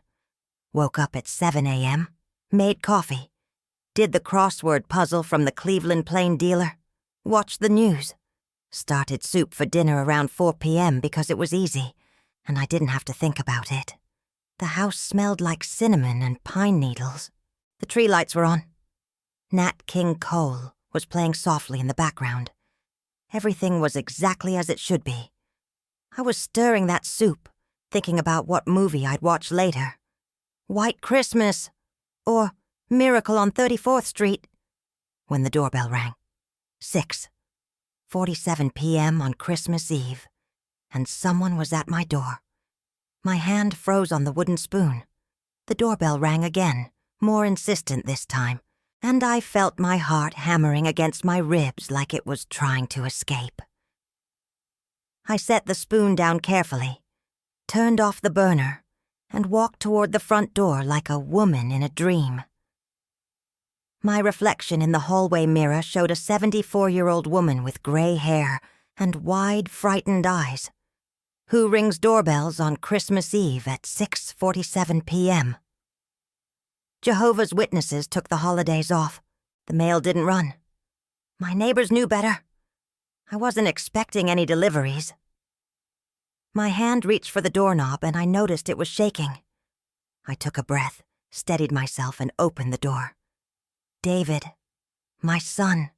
Woke up at 7 a.m., made coffee, did the crossword puzzle from the Cleveland Plain dealer, watched the news, started soup for dinner around 4 p.m. because it was easy, and I didn't have to think about it. The house smelled like cinnamon and pine needles. The tree lights were on. Nat King Cole was playing softly in the background. Everything was exactly as it should be. I was stirring that soup, thinking about what movie I'd watch later. White Christmas, or Miracle on 34th Street, when the doorbell rang. 6:47 p.m. on Christmas Eve, and someone was at my door. My hand froze on the wooden spoon. The doorbell rang again, more insistent this time, and I felt my heart hammering against my ribs like it was trying to escape. I set the spoon down carefully, turned off the burner, and walked toward the front door like a woman in a dream. My reflection in the hallway mirror showed a 74-year-old woman with gray hair and wide, frightened eyes, who rings doorbells on Christmas Eve at 6:47 p.m. Jehovah's Witnesses took the holidays off. The mail didn't run. My neighbors knew better. I wasn't expecting any deliveries. My hand reached for the doorknob and I noticed it was shaking. I took a breath, steadied myself, and opened the door. David, my son,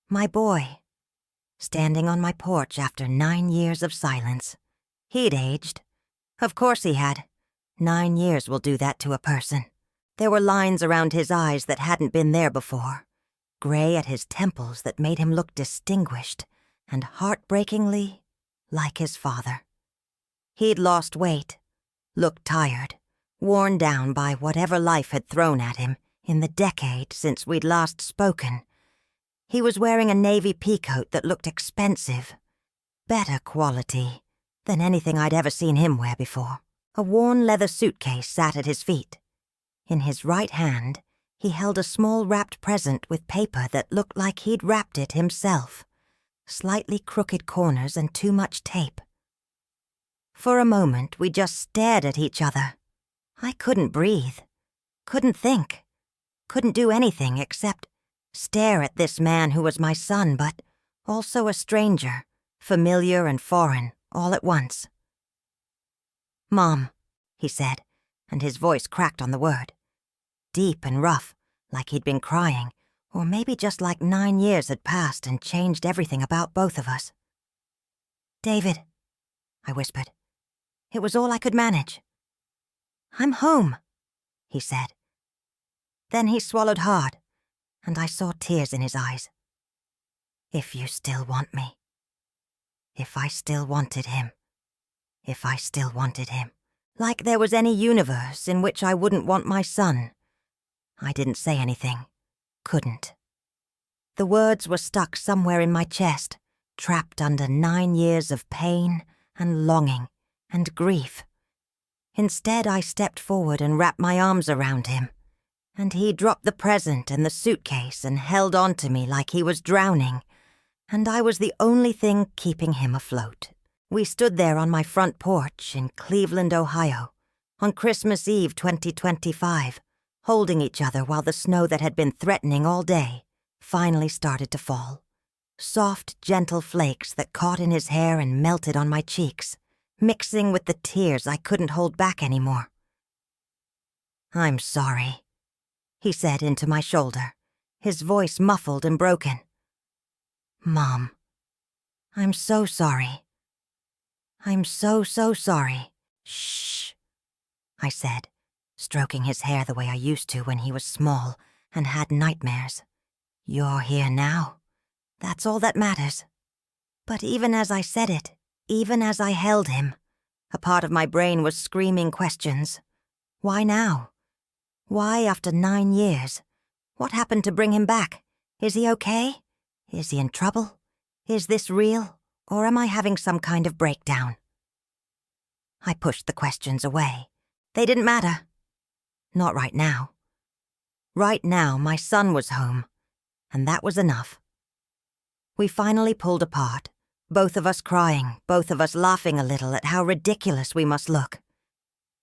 my boy, standing on my porch after 9 years of silence. He'd aged. Of course he had. 9 years will do that to a person. There were lines around his eyes that hadn't been there before, gray at his temples that made him look distinguished, and heartbreakingly like his father. He'd lost weight, looked tired, worn down by whatever life had thrown at him in the decade since we'd last spoken. He was wearing a navy peacoat that looked expensive, better quality than anything I'd ever seen him wear before. A worn leather suitcase sat at his feet. In his right hand, he held a small wrapped present with paper that looked like he'd wrapped it himself, slightly crooked corners and too much tape. For a moment, we just stared at each other. I couldn't breathe, couldn't think, couldn't do anything except stare at this man who was my son, but also a stranger, familiar and foreign, all at once. "Mom," he said, and his voice cracked on the word. Deep and rough, like he'd been crying, or maybe just like 9 years had passed and changed everything about both of us. "David," I whispered. It was all I could manage. "I'm home," he said. Then he swallowed hard, and I saw tears in his eyes. "If you still want me. If I still wanted him. If I still wanted him. Like there was any universe in which I wouldn't want my son." I didn't say anything. Couldn't. The words were stuck somewhere in my chest, trapped under 9 years of pain and longing and grief. Instead, I stepped forward and wrapped my arms around him, and he dropped the present and the suitcase and held on to me like he was drowning, and I was the only thing keeping him afloat. We stood there on my front porch in Cleveland, Ohio, on Christmas Eve 2025, holding each other while the snow that had been threatening all day finally started to fall. Soft, gentle flakes that caught in his hair and melted on my cheeks, mixing with the tears I couldn't hold back anymore. "I'm sorry," he said into my shoulder, his voice muffled and broken. "Mom, I'm so sorry. I'm so sorry." "Shh," I said, stroking his hair the way I used to when he was small and had nightmares. "You're here now. That's all that matters." But even as I said it, even as I held him, a part of my brain was screaming questions. Why now? Why after 9 years? What happened to bring him back? Is he okay? Is he in trouble? Is this real, or am I having some kind of breakdown? I pushed the questions away. They didn't matter. Not right now. Right now, my son was home, and that was enough. We finally pulled apart, both of us crying, both of us laughing a little at how ridiculous we must look.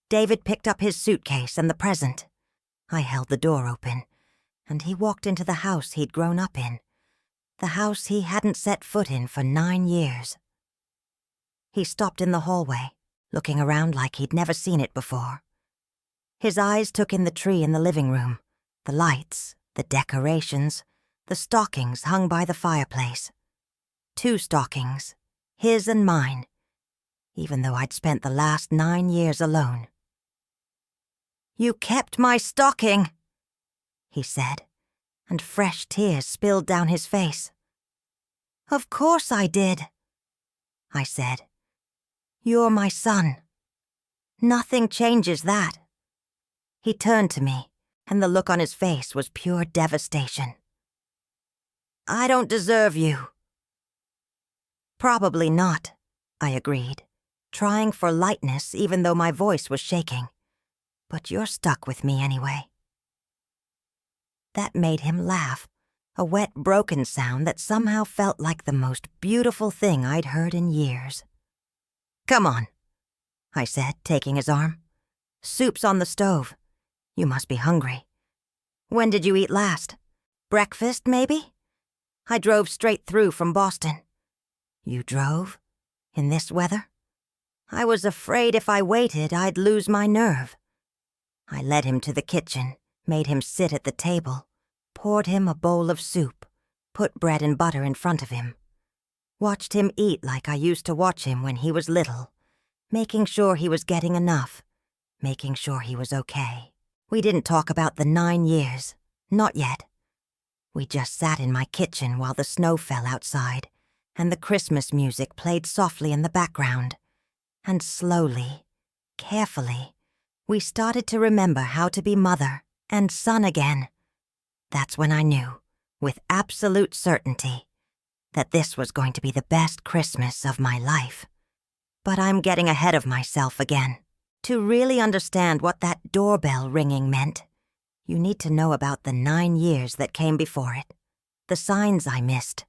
David picked up his suitcase and the present. I held the door open, and he walked into the house he'd grown up in, the house he hadn't set foot in for 9 years. He stopped in the hallway, looking around like he'd never seen it before. His eyes took in the tree in the living room, the lights, the decorations, the stockings hung by the fireplace. 2 stockings, his and mine, even though I'd spent the last 9 years alone. "You kept my stocking," he said, and fresh tears spilled down his face. "Of course I did," I said. "You're my son. Nothing changes that." He turned to me, and the look on his face was pure devastation. "I don't deserve you." "Probably not," I agreed, trying for lightness even though my voice was shaking. "But you're stuck with me anyway." That made him laugh, a wet, broken sound that somehow felt like the most beautiful thing I'd heard in years. "Come on," I said, taking his arm. "Soup's on the stove. You must be hungry. When did you eat last? Breakfast, maybe? I drove straight through from Boston." "You drove? In this weather?" "I was afraid if I waited, I'd lose my nerve." I led him to the kitchen, made him sit at the table, poured him a bowl of soup, put bread and butter in front of him. Watched him eat like I used to watch him when he was little, making sure he was getting enough, making sure he was okay. We didn't talk about the 9 years, not yet. We just sat in my kitchen while the snow fell outside, and the Christmas music played softly in the background. And slowly, carefully, we started to remember how to be mother and son again. That's when I knew, with absolute certainty, that this was going to be the best Christmas of my life. But I'm getting ahead of myself again. To really understand what that doorbell ringing meant, you need to know about the 9 years that came before it, the signs I missed,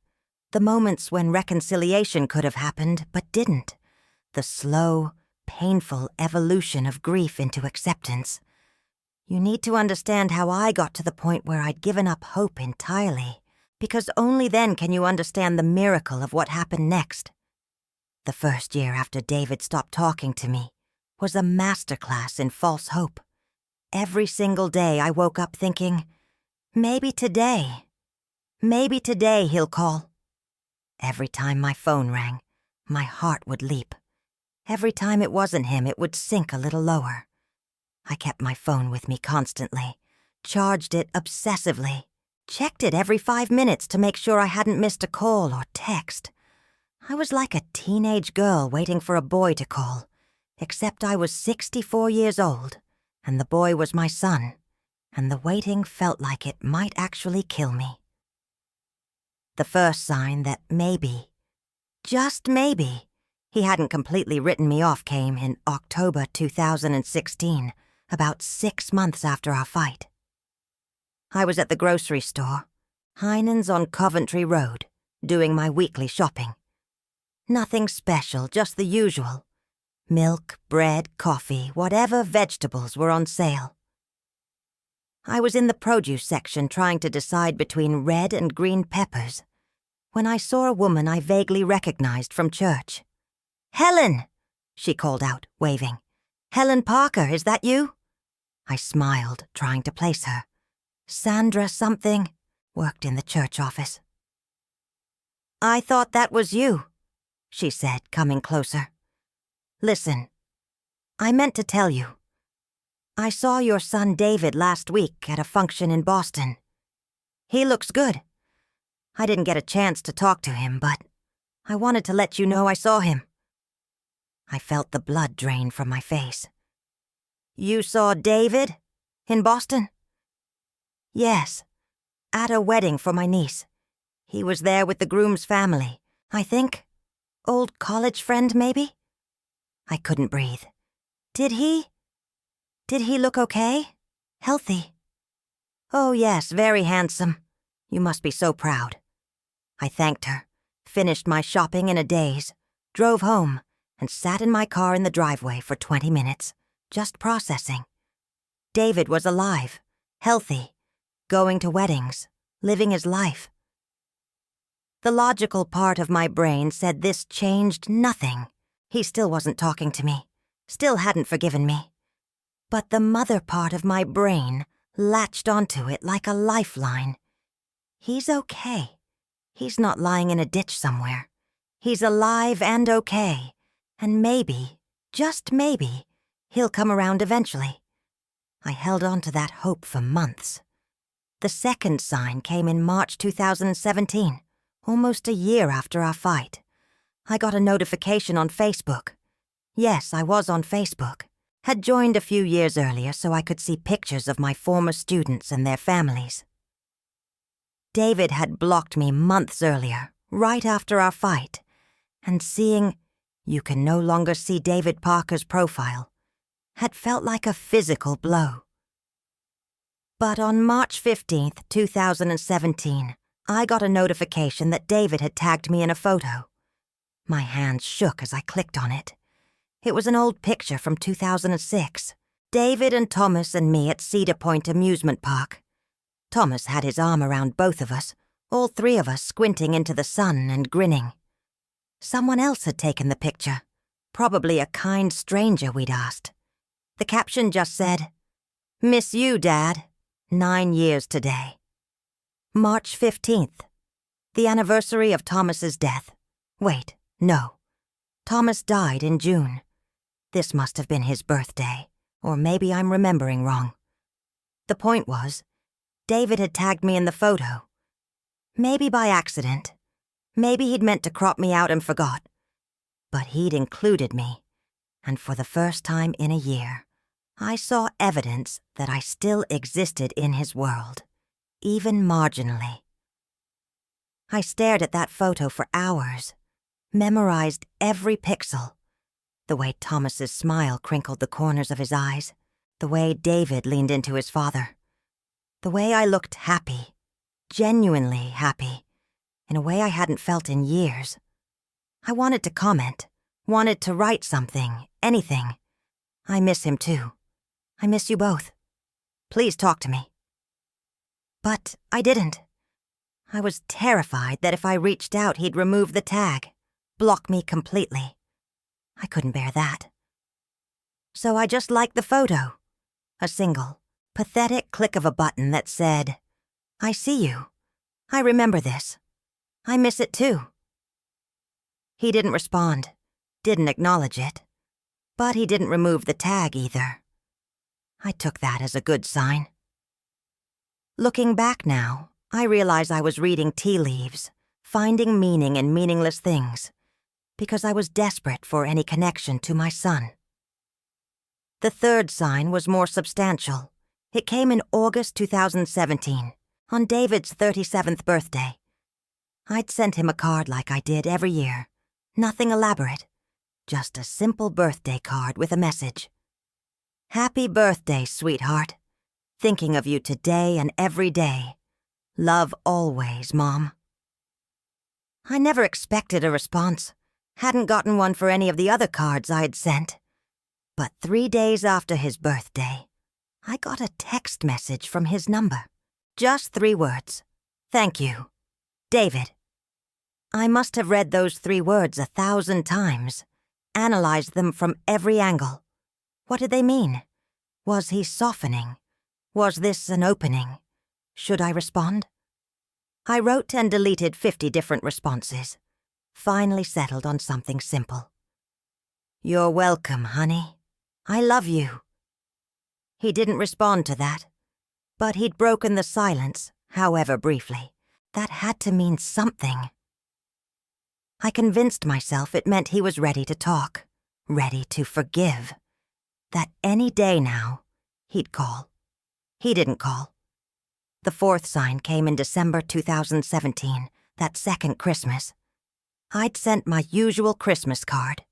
the moments when reconciliation could have happened but didn't, the slow, painful evolution of grief into acceptance. You need to understand how I got to the point where I'd given up hope entirely, because only then can you understand the miracle of what happened next. The first year after David stopped talking to me was a masterclass in false hope. Every single day I woke up thinking, maybe today he'll call. Every time my phone rang, my heart would leap. Every time it wasn't him, it would sink a little lower. I kept my phone with me constantly, charged it obsessively, checked it every 5 minutes to make sure I hadn't missed a call or text. I was like a teenage girl waiting for a boy to call, except I was 64 years old, and the boy was my son, and the waiting felt like it might actually kill me. The first sign that maybe, just maybe, he hadn't completely written me off came in October 2016, about 6 months after our fight. I was at the grocery store, Heinen's on Coventry Road, doing my weekly shopping. Nothing special, just the usual. Milk, bread, coffee, whatever vegetables were on sale. I was in the produce section trying to decide between red and green peppers when I saw a woman I vaguely recognized from church. "Helen!" she called out, waving. "Helen Parker, is that you?" I smiled, trying to place her. Sandra something, worked in the church office. "I thought that was you," she said, coming closer. "Listen, I meant to tell you. I saw your son David last week at a function in Boston. He looks good. I didn't get a chance to talk to him, but I wanted to let you know I saw him." I felt the blood drain from my face. "You saw David? In Boston?" "Yes, at a wedding for my niece. He was there with the groom's family, I think. Old college friend, maybe?" I couldn't breathe. Did he look okay? Healthy?" "Oh yes, very handsome. You must be so proud." I thanked her, finished my shopping in a daze, drove home, and sat in my car in the driveway for 20 minutes, just processing. David was alive, healthy, going to weddings, living his life. The logical part of my brain said this changed nothing. He still wasn't talking to me, still hadn't forgiven me. But the mother part of my brain latched onto it like a lifeline. He's okay. He's not lying in a ditch somewhere. He's alive and okay. And maybe, just maybe, he'll come around eventually. I held on to that hope for months. The second sign came in March 2017, almost a year after our fight. I got a notification on Facebook. Yes, I was on Facebook. Had joined a few years earlier so I could see pictures of my former students and their families. David had blocked me months earlier, right after our fight, and seeing "You can no longer see David Parker's profile" had felt like a physical blow. But on March 15th, 2017, I got a notification that David had tagged me in a photo. My hands shook as I clicked on it. It was an old picture from 2006. David and Thomas and me at Cedar Point Amusement Park. Thomas had his arm around both of us, all three of us squinting into the sun and grinning. Someone else had taken the picture, probably a kind stranger we'd asked. The caption just said, "Miss you, Dad. 9 years today." March 15th, the anniversary of Thomas's death. Wait, no. Thomas died in June. This must have been his birthday, or maybe I'm remembering wrong. The point was, David had tagged me in the photo. Maybe by accident. Maybe he'd meant to crop me out and forgot. But he'd included me, and for the first time in a year, I saw evidence that I still existed in his world, even marginally. I stared at that photo for hours, memorized every pixel. The way Thomas's smile crinkled the corners of his eyes, the way David leaned into his father, the way I looked happy, genuinely happy, in a way I hadn't felt in years. I wanted to comment, wanted to write something, anything. I miss him too. I miss you both. Please talk to me. But I didn't. I was terrified that if I reached out, he'd remove the tag, block me completely. I couldn't bear that. So I just liked the photo. A single, pathetic click of a button that said, "I see you. I remember this. I miss it too." He didn't respond, didn't acknowledge it, but he didn't remove the tag either. I took that as a good sign. Looking back now, I realize I was reading tea leaves, finding meaning in meaningless things, because I was desperate for any connection to my son. The third sign was more substantial. It came in August 2017, on David's 37th birthday. I'd sent him a card like I did every year. Nothing elaborate, just a simple birthday card with a message. "Happy birthday, sweetheart. Thinking of you today and every day. Love always, Mom." I never expected a response. Hadn't gotten one for any of the other cards I'd sent. But 3 days after his birthday, I got a text message from his number. Just 3 words. "Thank you. David." I must have read those 3 words 1,000 times, analyzed them from every angle. What did they mean? Was he softening? Was this an opening? Should I respond? I wrote and deleted 50 different responses. Finally settled on something simple. "You're welcome, honey. I love you." He didn't respond to that. But he'd broken the silence, however briefly. That had to mean something. I convinced myself it meant he was ready to talk, ready to forgive. That any day now, he'd call. He didn't call. The fourth sign came in December 2017, that second Christmas. I'd sent my usual Christmas card.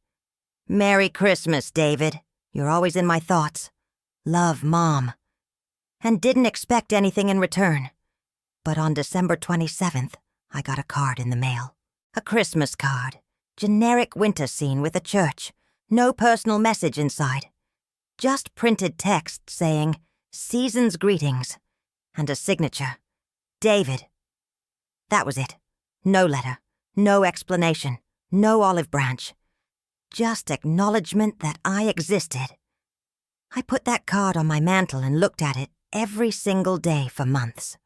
"Merry Christmas, David. You're always in my thoughts. Love, Mom." And didn't expect anything in return. But on December 27th, I got a card in the mail. A Christmas card. Generic winter scene with a church. No personal message inside. Just printed text saying, "Season's greetings," and a signature. David. That was it. No letter. No explanation. No olive branch. Just acknowledgement that I existed. I put that card on my mantel and looked at it every single day for months.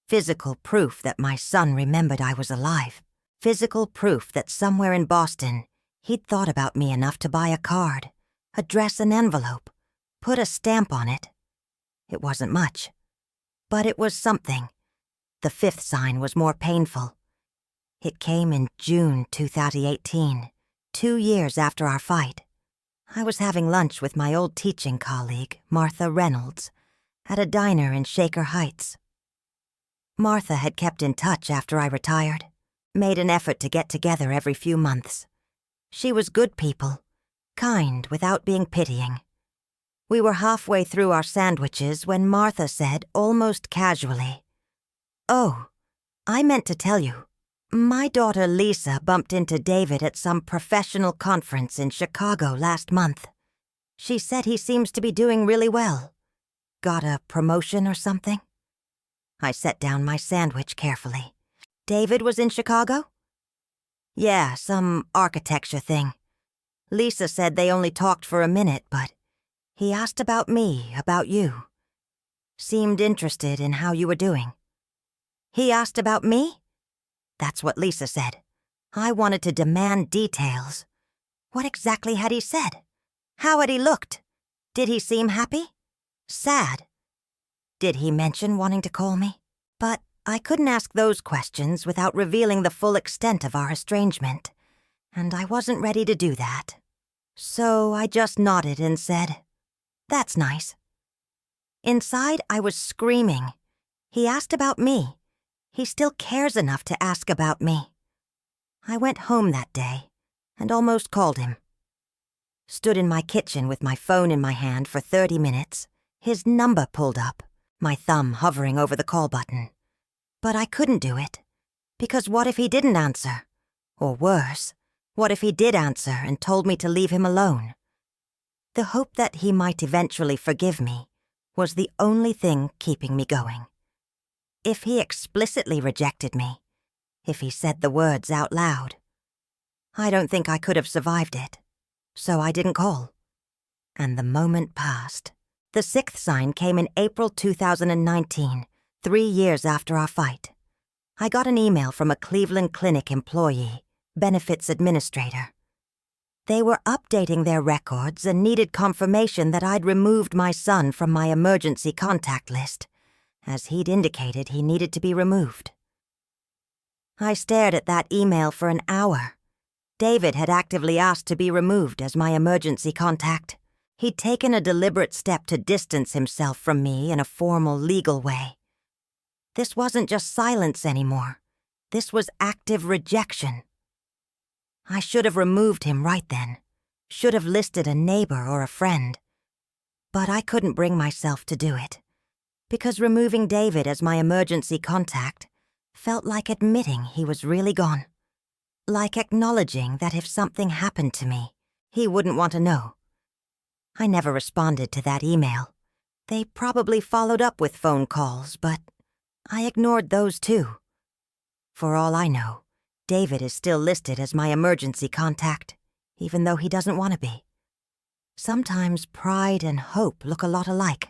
Physical proof that my son remembered I was alive. Physical proof that somewhere in Boston, he'd thought about me enough to buy a card, address an envelope, put a stamp on it. It wasn't much, but it was something. The fifth sign was more painful. It came in June 2018, 2 years after our fight. I was having lunch with my old teaching colleague, Martha Reynolds, at a diner in Shaker Heights. Martha had kept in touch after I retired, made an effort to get together every few months. She was good people, kind without being pitying. We were halfway through our sandwiches when Martha said, almost casually, "Oh, I meant to tell you. My daughter Lisa bumped into David at some professional conference in Chicago last month. She said he seems to be doing really well. Got a promotion or something?" I set down my sandwich carefully. "David was in Chicago?" "Yeah, some architecture thing. Lisa said they only talked for a minute, but he asked about me, about you. Seemed interested in how you were doing." "He asked about me?" That's what Lisa said. I wanted to demand details. What exactly had he said? How had he looked? Did he seem happy? Sad? Did he mention wanting to call me? But I couldn't ask those questions without revealing the full extent of our estrangement, and I wasn't ready to do that. So I just nodded and said, "That's nice." Inside, I was screaming. He asked about me. He still cares enough to ask about me. I went home that day and almost called him. Stood in my kitchen with my phone in my hand for 30 minutes, his number pulled up, my thumb hovering over the call button. But I couldn't do it, because what if he didn't answer? Or worse, what if he did answer and told me to leave him alone? The hope that he might eventually forgive me was the only thing keeping me going. If he explicitly rejected me, if he said the words out loud, I don't think I could have survived it, so I didn't call. And the moment passed. The sixth sign came in April 2019, 3 years after our fight. I got an email from a Cleveland Clinic employee, benefits administrator. They were updating their records and needed confirmation that I'd removed my son from my emergency contact list, as he'd indicated he needed to be removed. I stared at that email for an hour. David had actively asked to be removed as my emergency contact. He'd taken a deliberate step to distance himself from me in a formal, legal way. This wasn't just silence anymore. This was active rejection. I should have removed him right then. Should have listed a neighbor or a friend. But I couldn't bring myself to do it, because removing David as my emergency contact felt like admitting he was really gone. Like acknowledging that if something happened to me, he wouldn't want to know. I never responded to that email. They probably followed up with phone calls, but I ignored those too. For all I know, David is still listed as my emergency contact, even though he doesn't want to be. Sometimes pride and hope look a lot alike.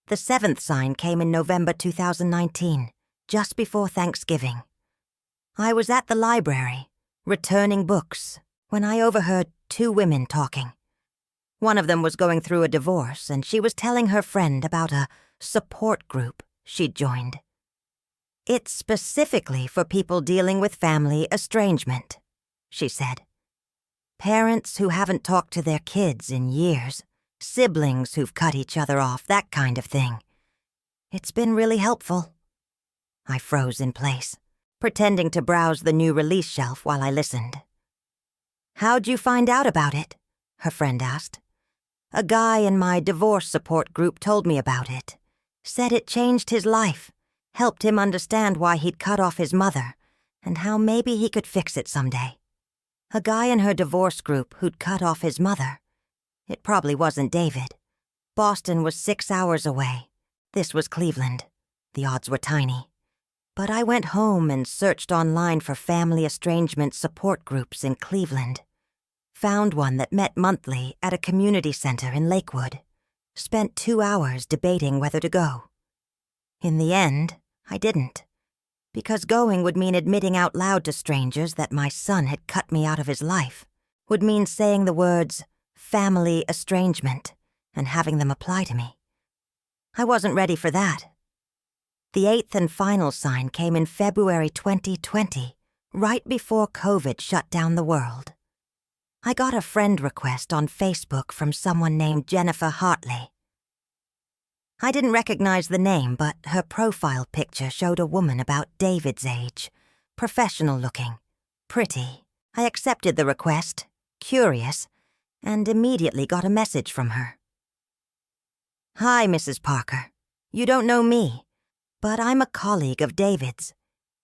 The seventh sign came in November 2019, just before Thanksgiving. I was at the library, returning books, when I overheard 2 women talking. One of them was going through a divorce, and she was telling her friend about a support group she'd joined. It's specifically for people dealing with family estrangement, she said. Parents who haven't talked to their kids in years, siblings who've cut each other off, that kind of thing. It's been really helpful. I froze in place, pretending to browse the new release shelf while I listened. "How'd you find out about it?" her friend asked. "A guy in my divorce support group told me about it. Said it changed his life, helped him understand why he'd cut off his mother, and how maybe he could fix it someday." A guy in her divorce group who'd cut off his mother. It probably wasn't David. Boston was 6 hours away. This was Cleveland. The odds were tiny. But I went home and searched online for family estrangement support groups in Cleveland. Found one that met monthly at a community center in Lakewood. Spent 2 hours debating whether to go. In the end, I didn't. Because going would mean admitting out loud to strangers that my son had cut me out of his life. Would mean saying the words, family estrangement, and having them apply to me. I wasn't ready for that. The 8th and final sign came in February 2020, right before COVID shut down the world. I got a friend request on Facebook from someone named Jennifer Hartley. I didn't recognize the name, but her profile picture showed a woman about David's age, professional looking, pretty. I accepted the request, curious, and immediately got a message from her. "Hi, Mrs. Parker. You don't know me, but I'm a colleague of David's.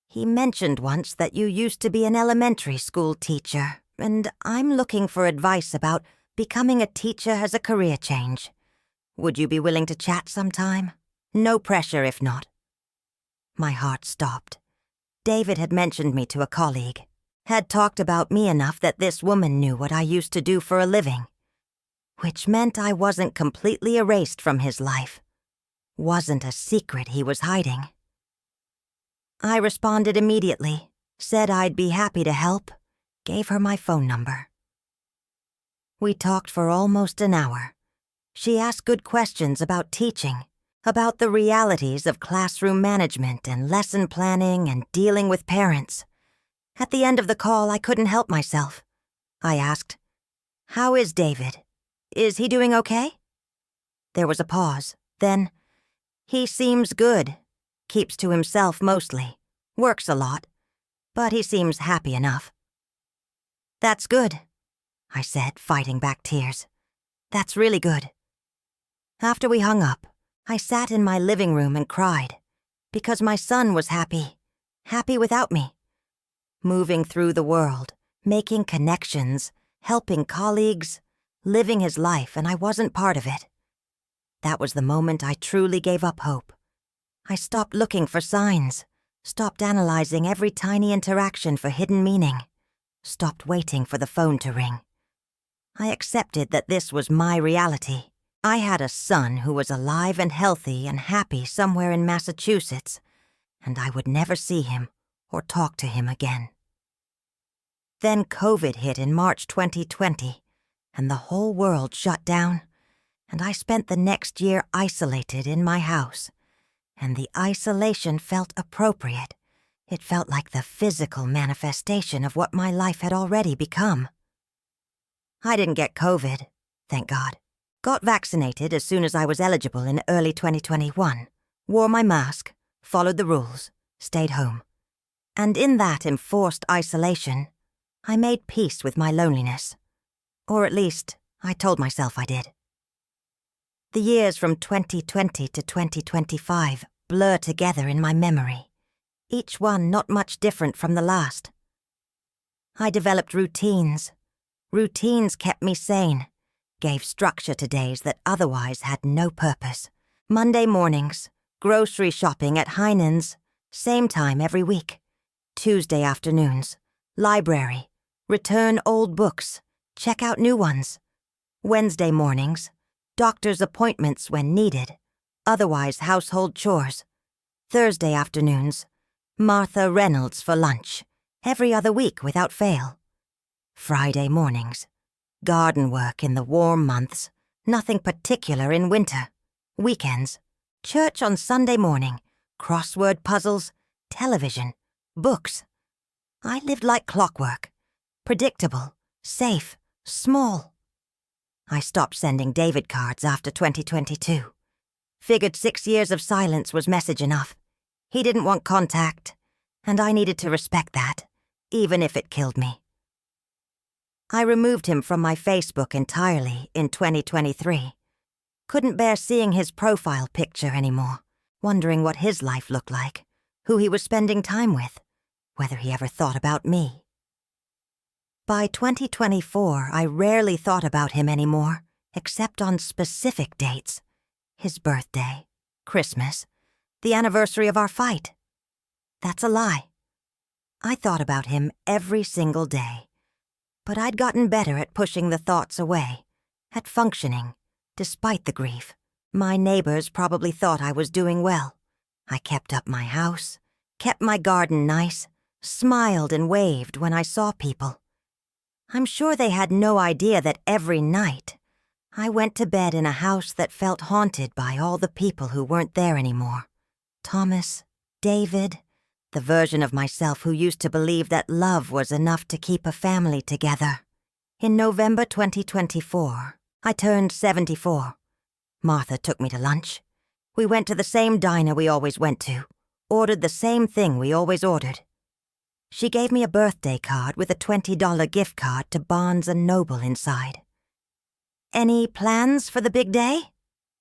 He mentioned once that you used to be an elementary school teacher, and I'm looking for advice about becoming a teacher as a career change. Would you be willing to chat sometime? No pressure if not." My heart stopped. David had mentioned me to a colleague, had talked about me enough that this woman knew what I used to do for a living, which meant I wasn't completely erased from his life. Wasn't a secret he was hiding. I responded immediately, said I'd be happy to help, gave her my phone number. We talked for almost an hour. She asked good questions about teaching, about the realities of classroom management and lesson planning and dealing with parents. At the end of the call, I couldn't help myself. I asked, "How is David? Is he doing okay?" There was a pause. Then, "He seems good. Keeps to himself mostly. Works a lot. But he seems happy enough." "That's good," I said, fighting back tears. "That's really good." After we hung up, I sat in my living room and cried, because my son was happy without me. Moving through the world, making connections, helping colleagues, living his life, and I wasn't part of it. That was the moment I truly gave up hope. I stopped looking for signs, stopped analyzing every tiny interaction for hidden meaning, stopped waiting for the phone to ring. I accepted that this was my reality. I had a son who was alive and healthy and happy somewhere in Massachusetts, and I would never see him or talk to him again. Then COVID hit in March 2020, and the whole world shut down, and I spent the next year isolated in my house, and the isolation felt appropriate. It felt like the physical manifestation of what my life had already become. I didn't get COVID, thank God. Got vaccinated as soon as I was eligible in early 2021, wore my mask, followed the rules, stayed home. And in that enforced isolation, I made peace with my loneliness. Or at least, I told myself I did. The years from 2020 to 2025 blur together in my memory, each one not much different from the last. I developed routines. Routines kept me sane, gave structure to days that otherwise had no purpose. Monday mornings, grocery shopping at Heinen's, same time every week. Tuesday afternoons, library, return old books, check out new ones. Wednesday mornings, doctor's appointments when needed, otherwise household chores. Thursday afternoons, Martha Reynolds for lunch, every other week without fail. Friday mornings, garden work in the warm months, Nothing particular in winter. Weekends. Church on Sunday morning. Crossword puzzles. Television. Books. I lived like clockwork. Predictable. Safe. Small. I stopped sending David cards after 2022. Figured 6 years of silence was message enough. He didn't want contact, and I needed to respect that, even if it killed me. I removed him from my Facebook entirely in 2023. Couldn't bear seeing his profile picture anymore, wondering what his life looked like, who he was spending time with, whether he ever thought about me. By 2024, I rarely thought about him anymore, except on specific dates. His birthday, Christmas, the anniversary of our fight. That's a lie. I thought about him every single day. But I'd gotten better at pushing the thoughts away, at functioning, despite the grief. My neighbors probably thought I was doing well. I kept up my house, kept my garden nice, smiled and waved when I saw people. I'm sure they had no idea that every night I went to bed in a house that felt haunted by all the people who weren't there anymore. Thomas, David, the version of myself who used to believe that love was enough to keep a family together. In November 2024, I turned 74. Martha took me to lunch. We went to the same diner we always went to, ordered the same thing we always ordered. She gave me a birthday card with a $20 gift card to Barnes & Noble inside. "Any plans for the big day?"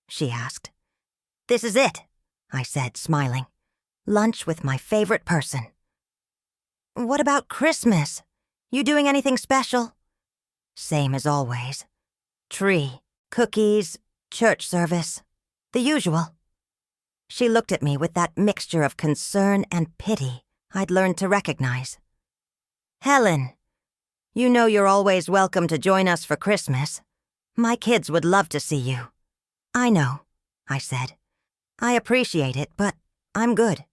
she asked. "This is it," I said, smiling. "Lunch with my favorite person." "What about Christmas? You doing anything special?" "Same as always. Tree, cookies, church service. The usual." She looked at me with that mixture of concern and pity I'd learned to recognize. "Helen, you know you're always welcome to join us for Christmas. My kids would love to see you." "I know," I said. "I appreciate it, but I'm good."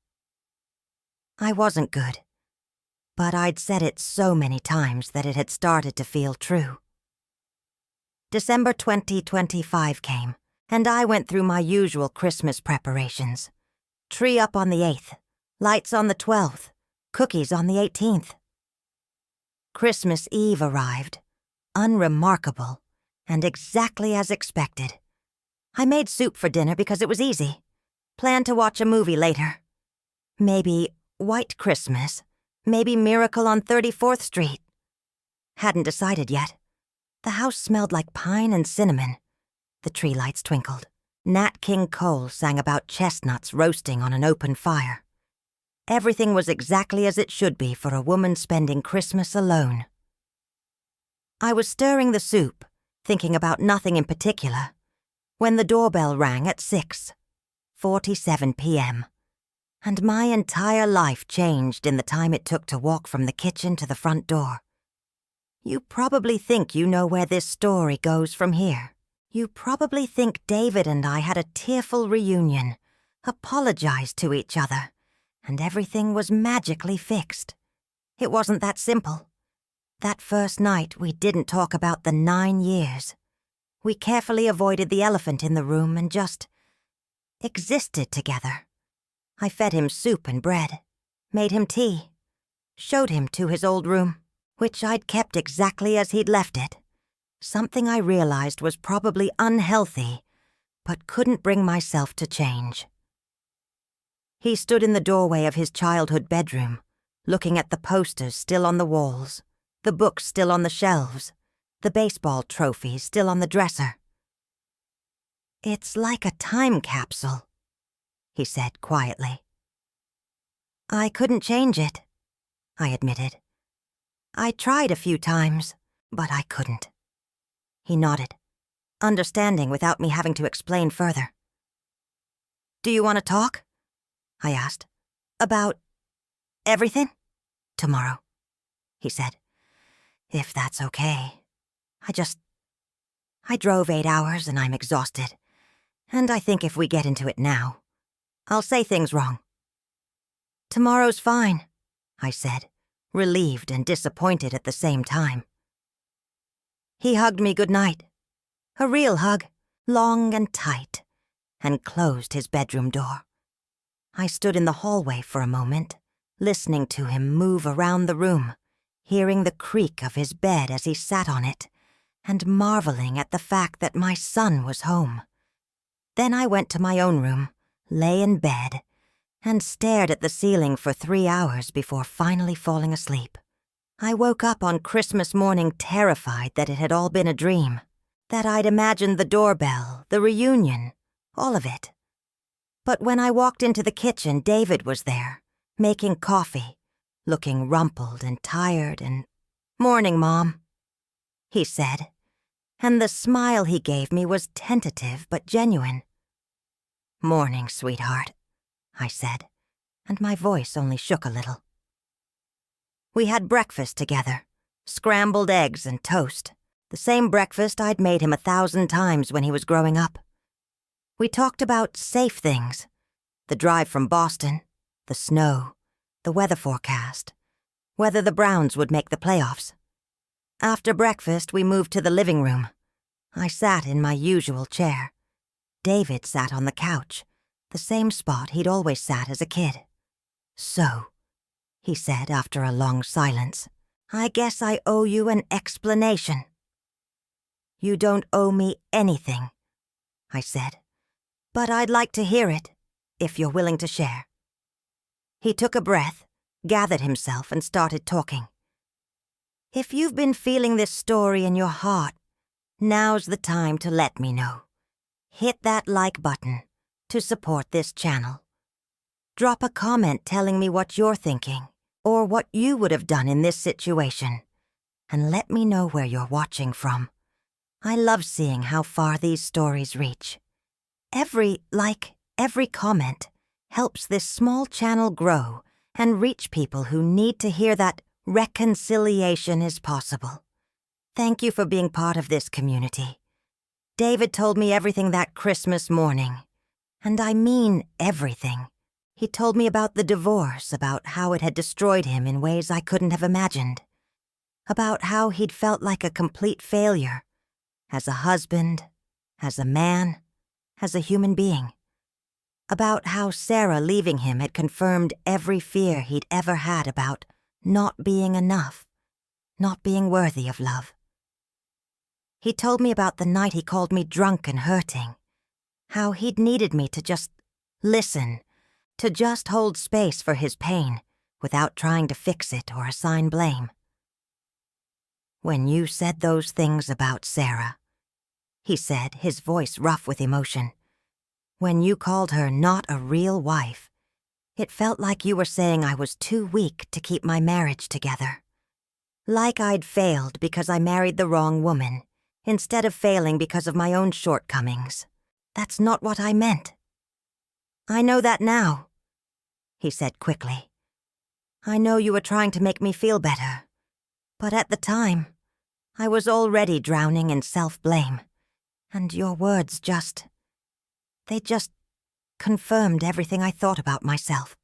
I wasn't good, but I'd said it so many times that it had started to feel true. December 2025 came, and I went through my usual Christmas preparations. Tree up on the 8th, lights on the 12th, cookies on the 18th. Christmas Eve arrived, unremarkable, and exactly as expected. I made soup for dinner because it was easy. Planned to watch a movie later. Maybe White Christmas, maybe Miracle on 34th Street. Hadn't decided yet. The house smelled like pine and cinnamon. The tree lights twinkled. Nat King Cole sang about chestnuts roasting on an open fire. Everything was exactly as it should be for a woman spending Christmas alone. I was stirring the soup, thinking about nothing in particular, when the doorbell rang at 6:47 p.m., and my entire life changed in the time it took to walk from the kitchen to the front door. You probably think you know where this story goes from here. You probably think David and I had a tearful reunion, apologized to each other, and everything was magically fixed. It wasn't that simple. That first night, we didn't talk about the 9 years. We carefully avoided the elephant in the room and just existed together. I fed him soup and bread, made him tea, showed him to his old room, which I'd kept exactly as he'd left it. Something I realized was probably unhealthy, but couldn't bring myself to change. He stood in the doorway of his childhood bedroom, looking at the posters still on the walls, the books still on the shelves, the baseball trophies still on the dresser. "It's like a time capsule," he said quietly. "I couldn't change it," I admitted. "I tried a few times, but I couldn't." He nodded, understanding without me having to explain further. "Do you want to talk?" I asked. "About everything?" "Tomorrow," he said. "If that's okay. I drove 8 hours and I'm exhausted. And I think if we get into it now, I'll say things wrong." "Tomorrow's fine," I said, relieved and disappointed at the same time. He hugged me goodnight. A real hug, long and tight, and closed his bedroom door. I stood in the hallway for a moment, listening to him move around the room, hearing the creak of his bed as he sat on it, and marveling at the fact that my son was home. Then I went to my own room, lay in bed, and stared at the ceiling for 3 hours before finally falling asleep. I woke up on Christmas morning terrified that it had all been a dream, that I'd imagined the doorbell, the reunion, all of it. But when I walked into the kitchen, David was there, making coffee, looking rumpled and tired and, "Morning, Mom," he said, and the smile he gave me was tentative but genuine. "Morning, sweetheart," I said, and my voice only shook a little. We had breakfast together, scrambled eggs and toast, the same breakfast I'd made him 1,000 times when he was growing up. We talked about safe things, the drive from Boston, the snow, the weather forecast, whether the Browns would make the playoffs. After breakfast, we moved to the living room. I sat in my usual chair. David sat on the couch, the same spot he'd always sat as a kid. "So," he said after a long silence, "I guess I owe you an explanation." "You don't owe me anything," I said, "but I'd like to hear it, if you're willing to share." He took a breath, gathered himself, and started talking. "If you've been feeling this story in your heart, now's the time to let me know. Hit that like button to support this channel. Drop a comment telling me what you're thinking or what you would have done in this situation, and let me know where you're watching from. I love seeing how far these stories reach. Every like, every comment helps this small channel grow and reach people who need to hear that reconciliation is possible. Thank you for being part of this community. David told me everything that Christmas morning, and I mean everything. He told me about the divorce, about how it had destroyed him in ways I couldn't have imagined, about how he'd felt like a complete failure, as a husband, as a man, as a human being, about how Sarah leaving him had confirmed every fear he'd ever had about not being enough, not being worthy of love. He told me about the night he called me drunk and hurting, how he'd needed me to just listen, to just hold space for his pain without trying to fix it or assign blame. "When you said those things about Sarah," he said, his voice rough with emotion, "when you called her not a real wife, it felt like you were saying I was too weak to keep my marriage together. Like I'd failed because I married the wrong woman, instead of failing because of my own shortcomings. That's not what I meant." "I know that now," he said quickly. "I know you were trying to make me feel better, but at the time, I was already drowning in self-blame, and your words they just confirmed everything I thought about myself."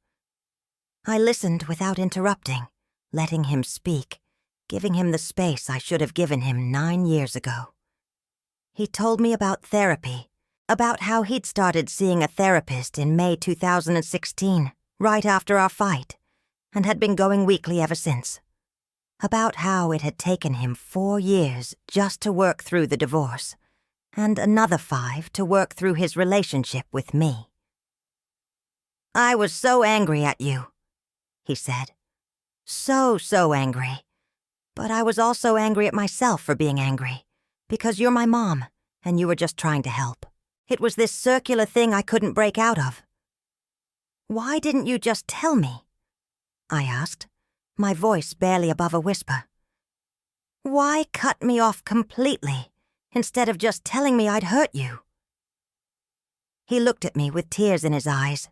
I listened without interrupting, letting him speak, giving him the space I should have given him 9 years ago. He told me about therapy, about how he'd started seeing a therapist in May 2016, right after our fight, and had been going weekly ever since. About how it had taken him 4 years just to work through the divorce, and another 5 to work through his relationship with me. "I was so angry at you," he said. So angry. But I was also angry at myself for being angry, because you're my mom, and you were just trying to help. It was this circular thing I couldn't break out of." "Why didn't you just tell me?" I asked, my voice barely above a whisper. "Why cut me off completely, instead of just telling me I'd hurt you?" He looked at me with tears in his eyes,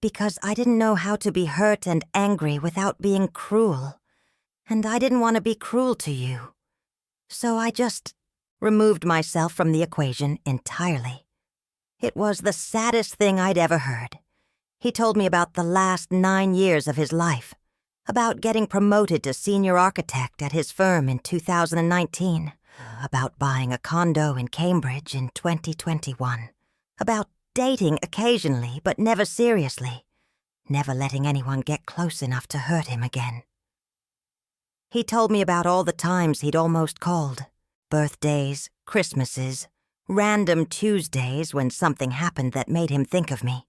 because I didn't know how to be hurt and angry without being cruel, and I didn't want to be cruel to you. So I just removed myself from the equation entirely. It was the saddest thing I'd ever heard. He told me about the last 9 years of his life, about getting promoted to senior architect at his firm in 2019, About buying a condo in Cambridge in 2021. About dating occasionally, but never seriously. Never letting anyone get close enough to hurt him again. He told me about all the times he'd almost called. Birthdays, Christmases, random Tuesdays when something happened that made him think of me.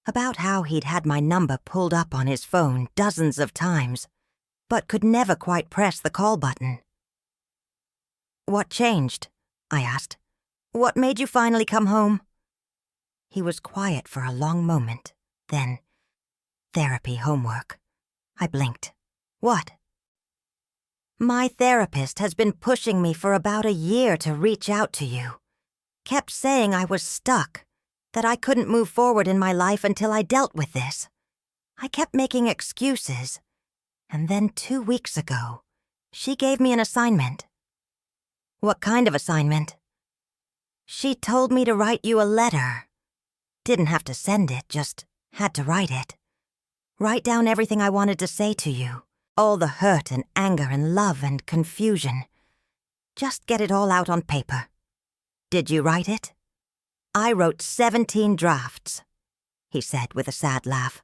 About how he'd had my number pulled up on his phone dozens of times, but could never quite press the call button. "What changed?" I asked. "What made you finally come home?" He was quiet for a long moment. Then, "Therapy homework." I blinked. "What?" "My therapist has been pushing me for about a year to reach out to you. Kept saying I was stuck, that I couldn't move forward in my life until I dealt with this. I kept making excuses. And then 2 weeks ago, she gave me an assignment." "What kind of assignment?" "She told me to write you a letter. Didn't have to send it, just had to write it. Write down everything I wanted to say to you. All the hurt and anger and love and confusion. Just get it all out on paper." "Did you write it?" "I wrote 17 drafts," he said with a sad laugh.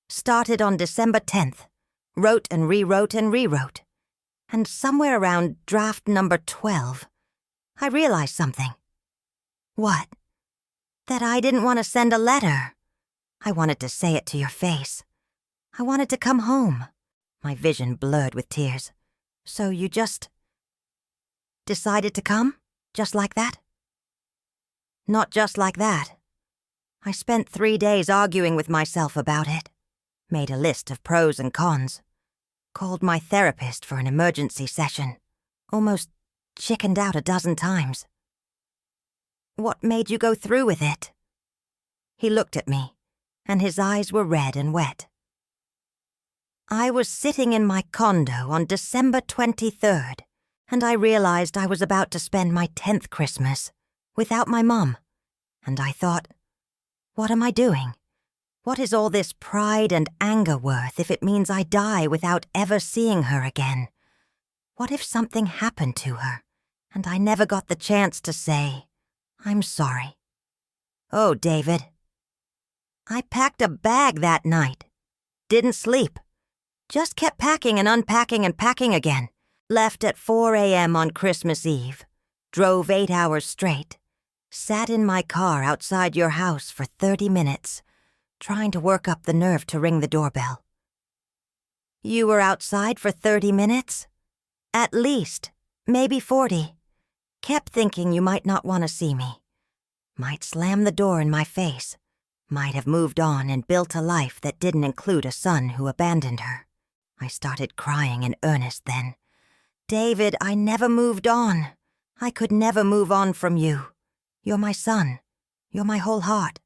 "Started on December 10th. Wrote and rewrote and rewrote. And somewhere around draft number 12, I realized something." "What?" "That I didn't want to send a letter. I wanted to say it to your face. I wanted to come home." My vision blurred with tears. "So you just decided to come? Just like that?" "Not just like that. I spent 3 days arguing with myself about it. Made a list of pros and cons. Called my therapist for an emergency session. Almost chickened out a dozen times." "What made you go through with it?" He looked at me, and his eyes were red and wet. "I was sitting in my condo on December 23rd, and I realized I was about to spend my 10th Christmas without my mom. And I thought, what am I doing? What is all this pride and anger worth if it means I die without ever seeing her again? What if something happened to her, and I never got the chance to say, 'I'm sorry'? Oh, David. I packed a bag that night. Didn't sleep. Just kept packing and unpacking and packing again. Left at 4 a.m. on Christmas Eve. Drove 8 hours straight. Sat in my car outside your house for 30 minutes, trying to work up the nerve to ring the doorbell." "You were outside for 30 minutes? At least, maybe 40. Kept thinking you might not want to see me. Might slam the door in my face. Might have moved on and built a life that didn't include a son who abandoned her." I started crying in earnest then. "David, I never moved on. I could never move on from you. You're my son. You're my whole heart."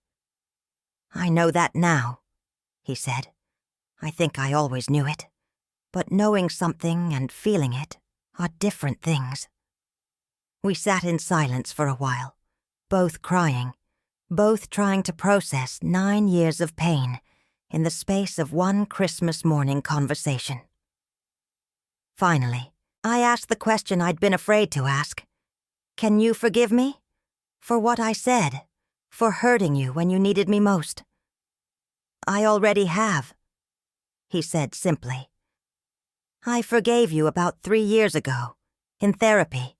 "I know that now," he said. "I think I always knew it. But knowing something and feeling it are different things." We sat in silence for a while, both crying, both trying to process 9 years of pain in the space of one Christmas morning conversation. Finally, I asked the question I'd been afraid to ask. "Can you forgive me? For what I said, for hurting you when you needed me most?" "I already have," he said simply. "I forgave you about 3 years ago, in therapy.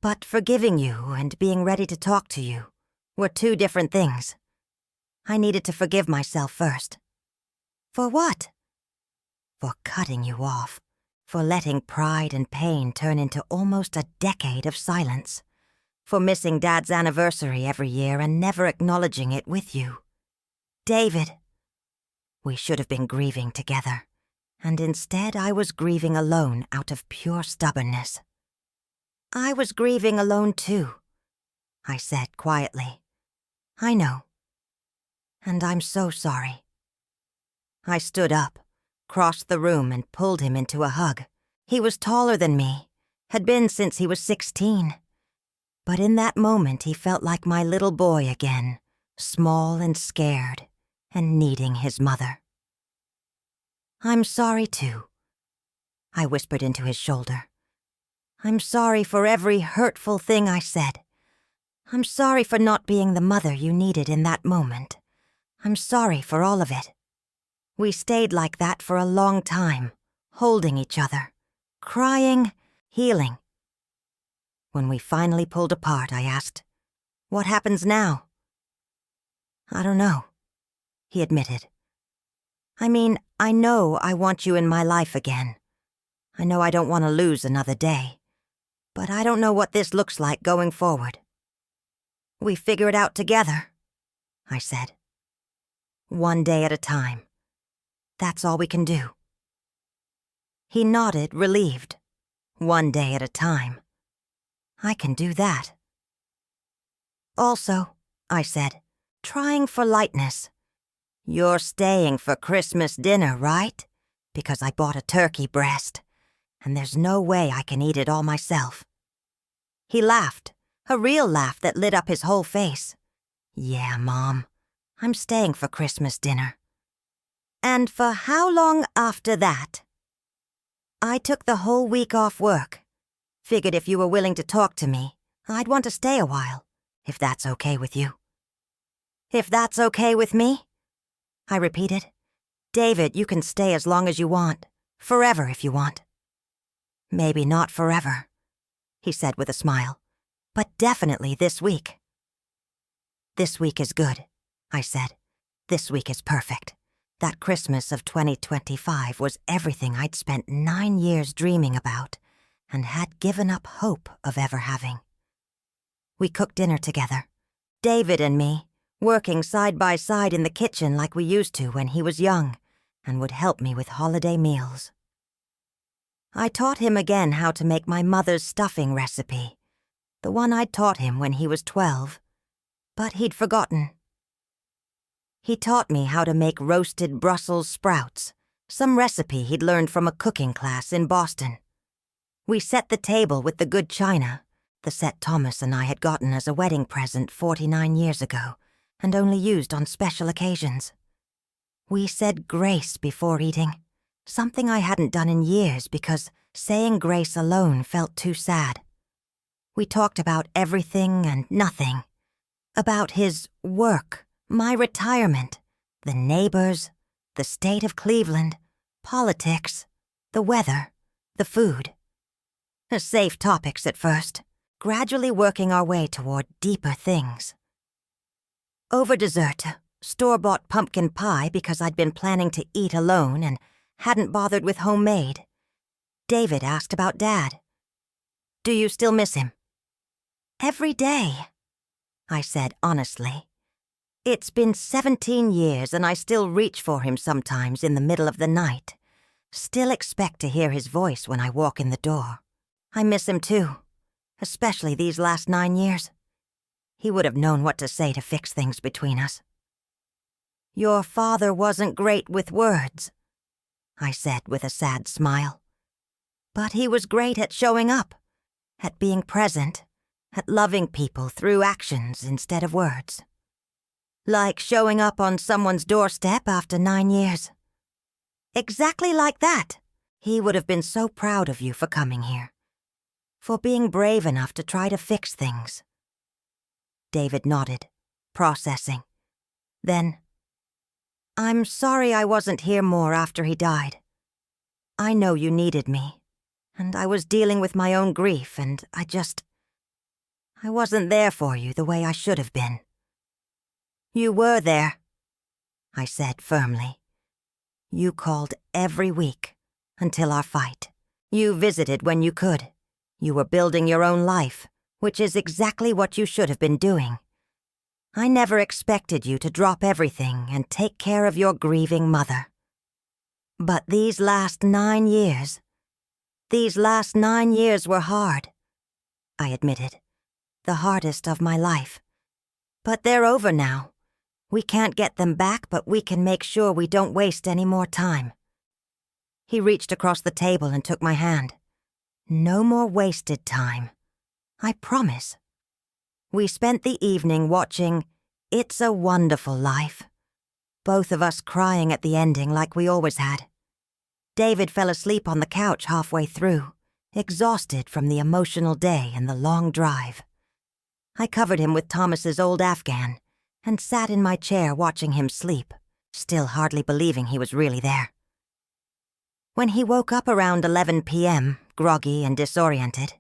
But forgiving you and being ready to talk to you were 2 different things. I needed to forgive myself first." "For what?" "For cutting you off. For letting pride and pain turn into almost a decade of silence. For missing Dad's anniversary every year and never acknowledging it with you. David, we should have been grieving together, and instead I was grieving alone out of pure stubbornness." "I was grieving alone too," I said quietly. "I know. And I'm so sorry." I stood up, crossed the room and pulled him into a hug. He was taller than me, had been since he was 16. But in that moment he felt like my little boy again, small and scared, and needing his mother. "I'm sorry too," I whispered into his shoulder. I'm sorry for every hurtful thing I said. I'm sorry for not being the mother you needed in that moment. I'm sorry for all of it. We stayed like that for a long time, holding each other, crying, healing. When we finally pulled apart, I asked, "What happens now?" "I don't know," he admitted. "I mean, I know I want you in my life again. I know I don't want to lose another day. But I don't know what this looks like going forward." "We figure it out together," I said. "One day at a time. That's all we can do." He nodded, relieved. "One day at a time. I can do that." "Also," I said, trying for lightness, "you're staying for Christmas dinner, right? Because I bought a turkey breast, and there's no way I can eat it all myself." He laughed, a real laugh that lit up his whole face. "Yeah, Mom, I'm staying for Christmas dinner." "And for how long after that?" "I took the whole week off work. Figured if you were willing to talk to me, I'd want to stay a while, if that's okay with you." "If that's okay with me?" I repeated. "David, you can stay as long as you want. Forever if you want." "Maybe not forever," he said with a smile, "but definitely this week." "This week is good," I said. "This week is perfect. That Christmas of 2025 was everything I'd spent 9 years dreaming about and had given up hope of ever having." We cooked dinner together, David and me, working side by side in the kitchen like we used to when he was young and would help me with holiday meals. I taught him again how to make my mother's stuffing recipe, the one I'd taught him when he was 12, but he'd forgotten. He taught me how to make roasted Brussels sprouts, some recipe he'd learned from a cooking class in Boston. We set the table with the good china, the set Thomas and I had gotten as a wedding present 49 years ago and only used on special occasions. We said grace before eating, something I hadn't done in years because saying grace alone felt too sad. We talked about everything and nothing, about his work, my retirement, the neighbors, the state of Cleveland, politics, the weather, the food. Safe topics at first, gradually working our way toward deeper things. Over dessert, store-bought pumpkin pie because I'd been planning to eat alone and hadn't bothered with homemade. David asked about Dad. "Do you still miss him?" "Every day," I said honestly. "It's been 17 years and I still reach for him sometimes in the middle of the night. Still expect to hear his voice when I walk in the door. I miss him too, especially these last 9 years. He would have known what to say to fix things between us." "Your father wasn't great with words," I said with a sad smile. "But he was great at showing up, at being present, at loving people through actions instead of words. Like showing up on someone's doorstep after 9 years. Exactly like that. He would have been so proud of you for coming here, for being brave enough to try to fix things." David nodded, processing. Then, "I'm sorry I wasn't here more after he died. I know you needed me, and I was dealing with my own grief, and I wasn't there for you the way I should have been." "You were there," I said firmly. "You called every week, until our fight. You visited when you could. You were building your own life, which is exactly what you should have been doing. I never expected you to drop everything and take care of your grieving mother. But these last 9 years were hard," I admitted. "The hardest of my life. But they're over now. We can't get them back, but we can make sure we don't waste any more time." He reached across the table and took my hand. "No more wasted time. I promise." We spent the evening watching It's a Wonderful Life, both of us crying at the ending like we always had. David fell asleep on the couch halfway through, exhausted from the emotional day and the long drive. I covered him with Thomas's old Afghan and sat in my chair watching him sleep, still hardly believing he was really there. When he woke up around 11 p.m., groggy and disoriented,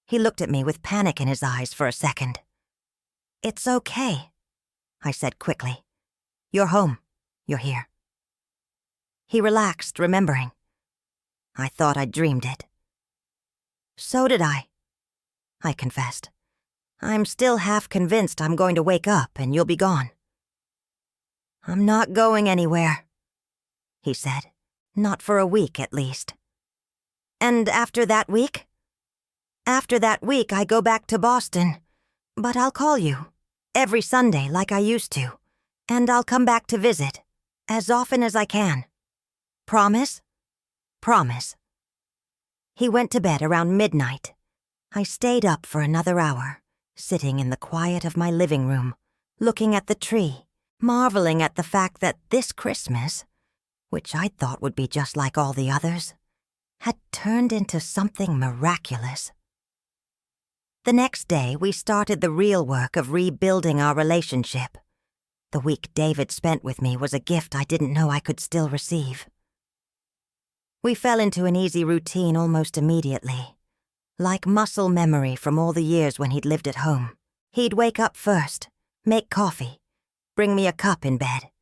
he looked at me with panic in his eyes for a second. "It's okay," I said quickly. "You're home. You're here." He relaxed, remembering. I thought I'd dreamed it. "So did I confessed. "I'm still half convinced I'm going to wake up and you'll be gone." "I'm not going anywhere," he said. "Not for a week, at least." "And after that week?" "After that week, I go back to Boston. But I'll call you, every Sunday like I used to, and I'll come back to visit, as often as I can. Promise?" "Promise." He went to bed around midnight. I stayed up for another hour, sitting in the quiet of my living room, looking at the tree, marveling at the fact that this Christmas, which I thought would be just like all the others, had turned into something miraculous. The next day, we started the real work of rebuilding our relationship. The week David spent with me was a gift I didn't know I could still receive. We fell into an easy routine almost immediately, like muscle memory from all the years when he'd lived at home. He'd wake up first, make coffee, bring me a cup in bed.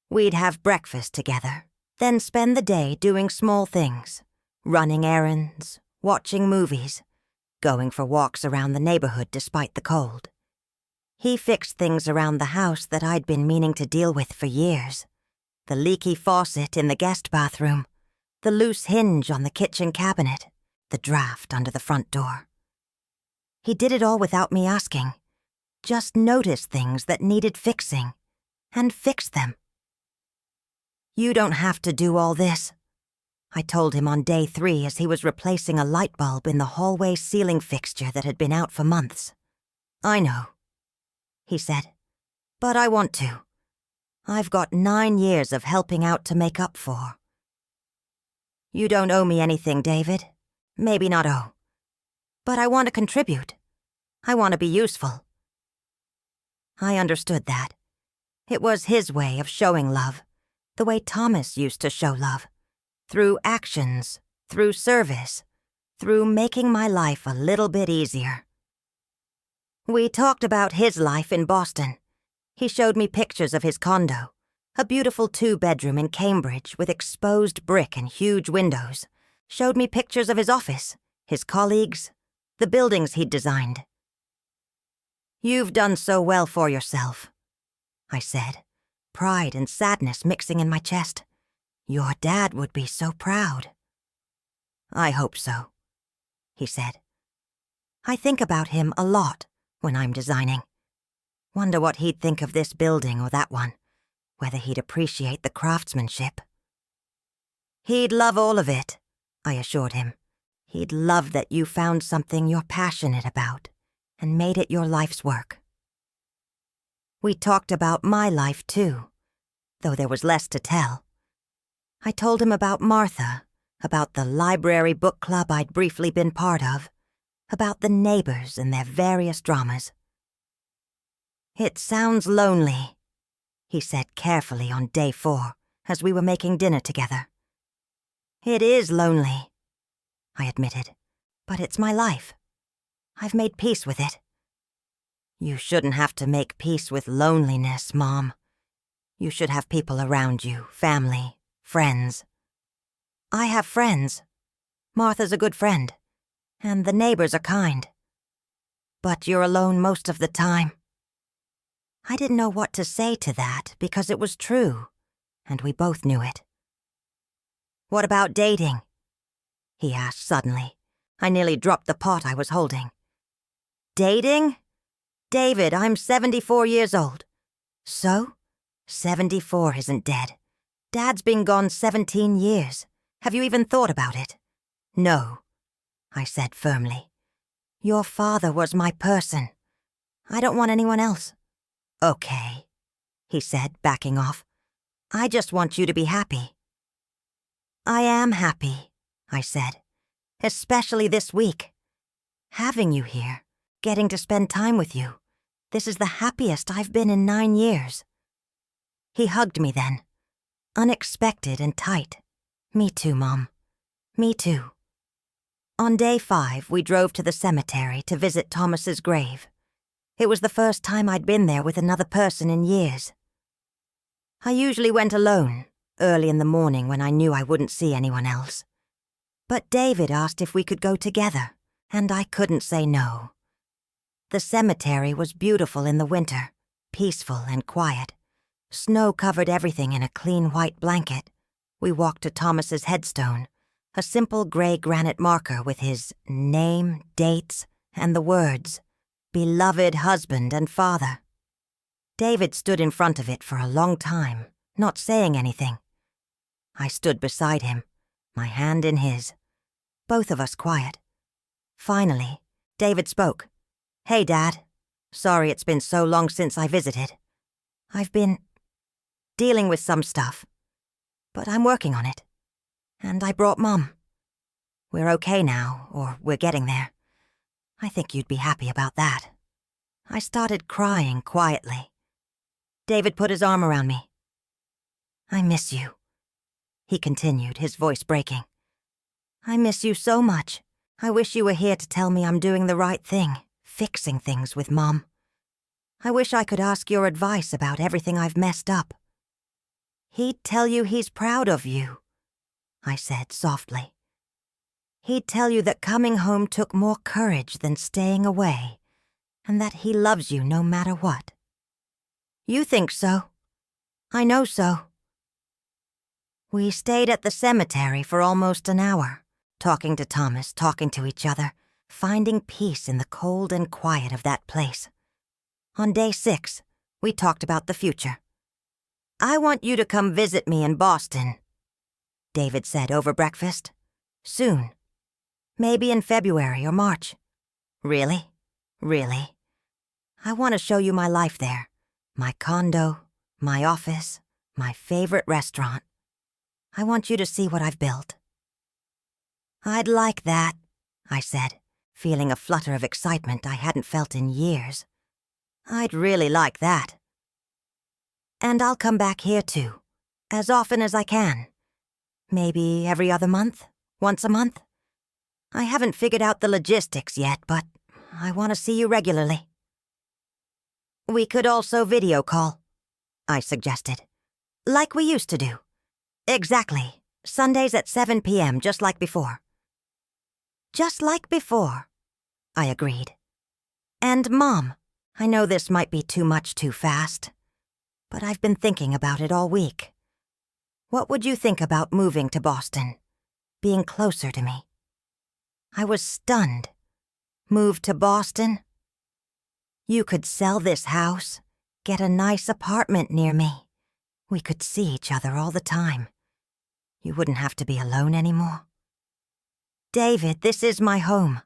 We'd have breakfast together, then spend the day doing small things, running errands, watching movies, going for walks around the neighborhood despite the cold. He fixed things around the house that I'd been meaning to deal with for years. The leaky faucet in the guest bathroom, the loose hinge on the kitchen cabinet, the draft under the front door. He did it all without me asking. Just noticed things that needed fixing, and fixed them. "You don't have to do all this," I told him on day 3 as he was replacing a light bulb in the hallway ceiling fixture that had been out for months. "I know," he said, "but I want to. I've got 9 years of helping out to make up for." "You don't owe me anything, David. Maybe not owe. But I want to contribute. I want to be useful." I understood that. It was his way of showing love, the way Thomas used to show love. Through actions, through service, through making my life a little bit easier. We talked about his life in Boston. He showed me pictures of his condo, a beautiful 2-bedroom in Cambridge with exposed brick and huge windows. Showed me pictures of his office, his colleagues, the buildings he'd designed. "You've done so well for yourself," I said, pride and sadness mixing in my chest. "Your dad would be so proud." "I hope so," he said. I think about him a lot when I'm designing. Wonder what he'd think of this building or that one, whether he'd appreciate the craftsmanship. "He'd love all of it," I assured him. "He'd love that you found something you're passionate about and made it your life's work." We talked about my life too, though there was less to tell. I told him about Martha, about the library book club I'd briefly been part of, about the neighbors and their various dramas. "It sounds lonely," he said carefully on day 4, as we were making dinner together. "It is lonely," I admitted, "but it's my life. I've made peace with it." "You shouldn't have to make peace with loneliness, Mom. You should have people around you, family, friends." "I have friends. Martha's a good friend, and the neighbors are kind. But you're alone most of the time." I didn't know what to say to that because it was true, and we both knew it. "What about dating?" he asked suddenly. I nearly dropped the pot I was holding. "Dating? David, I'm 74 years old." "So? 74 isn't dead. Dad's been gone 17 years. Have you even thought about it?" "No," I said firmly. "Your father was my person. I don't want anyone else." "Okay," he said, backing off. "I just want you to be happy." "I am happy," I said. especially this week. Having you here, getting to spend time with you, this is the happiest I've been in 9 years. He hugged me then, unexpected and tight. Me too, Mom. Me too. On day 5, we drove to the cemetery to visit Thomas's grave. It was the first time I'd been there with another person in years. I usually went alone, early in the morning when I knew I wouldn't see anyone else. But David asked if we could go together, and I couldn't say no. The cemetery was beautiful in the winter, peaceful and quiet. Snow covered everything in a clean white blanket. We walked to Thomas's headstone, a simple gray granite marker with his name, dates, and the words, "Beloved husband and father." David stood in front of it for a long time, not saying anything. I stood beside him, my hand in his, both of us quiet. Finally, David spoke. "Hey, Dad. Sorry it's been so long since I visited. I've been dealing with some stuff, but I'm working on it. And I brought Mom. We're okay now, or we're getting there. I think you'd be happy about that." I started crying quietly. David put his arm around me. "I miss you," he continued, his voice breaking. "I miss you so much. I wish you were here to tell me I'm doing the right thing, fixing things with Mom. I wish I could ask your advice about everything I've messed up." "He'd tell you he's proud of you," I said softly. "He'd tell you that coming home took more courage than staying away, and that he loves you no matter what." "You think so? I know so." We stayed at the cemetery for almost an hour, talking to Thomas, talking to each other, finding peace in the cold and quiet of that place. On day 6, we talked about the future. "I want you to come visit me in Boston," David said over breakfast. "Soon. Maybe in February or March." "Really? Really? I want to show you my life there. My condo, my office, my favorite restaurant. I want you to see what I've built." "I'd like that," I said, feeling a flutter of excitement I hadn't felt in years. "I'd really like that. And I'll come back here too, as often as I can. Maybe every other month, once a month. I haven't figured out the logistics yet, but I want to see you regularly." "We could also video call," I suggested. "Like we used to do. Exactly. Sundays at 7 p.m., just like before." "Just like before," I agreed. "And Mom, I know this might be too much too fast, but I've been thinking about it all week. What would you think about moving to Boston, being closer to me?" I was stunned. "Move to Boston? You could sell this house, get a nice apartment near me. We could see each other all the time. You wouldn't have to be alone anymore." "David, this is my home.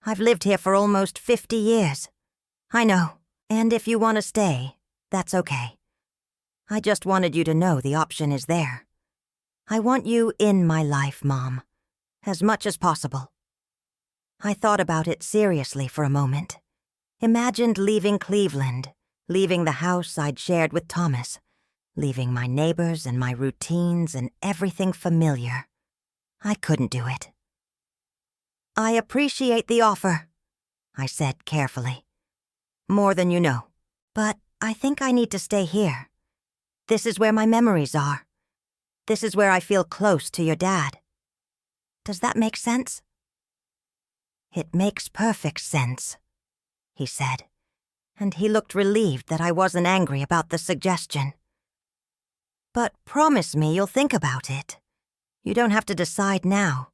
I've lived here for almost 50 years. I know, and if you want to stay, that's okay. I just wanted you to know the option is there. I want you in my life, Mom, as much as possible." I thought about it seriously for a moment. Imagined leaving Cleveland, leaving the house I'd shared with Thomas, leaving my neighbors and my routines and everything familiar. I couldn't do it. "I appreciate the offer," I said carefully. "More than you know. But I think I need to stay here. This is where my memories are. This is where I feel close to your dad. Does that make sense?" "It makes perfect sense," he said, and he looked relieved that I wasn't angry about the suggestion. "But promise me you'll think about it. You don't have to decide now.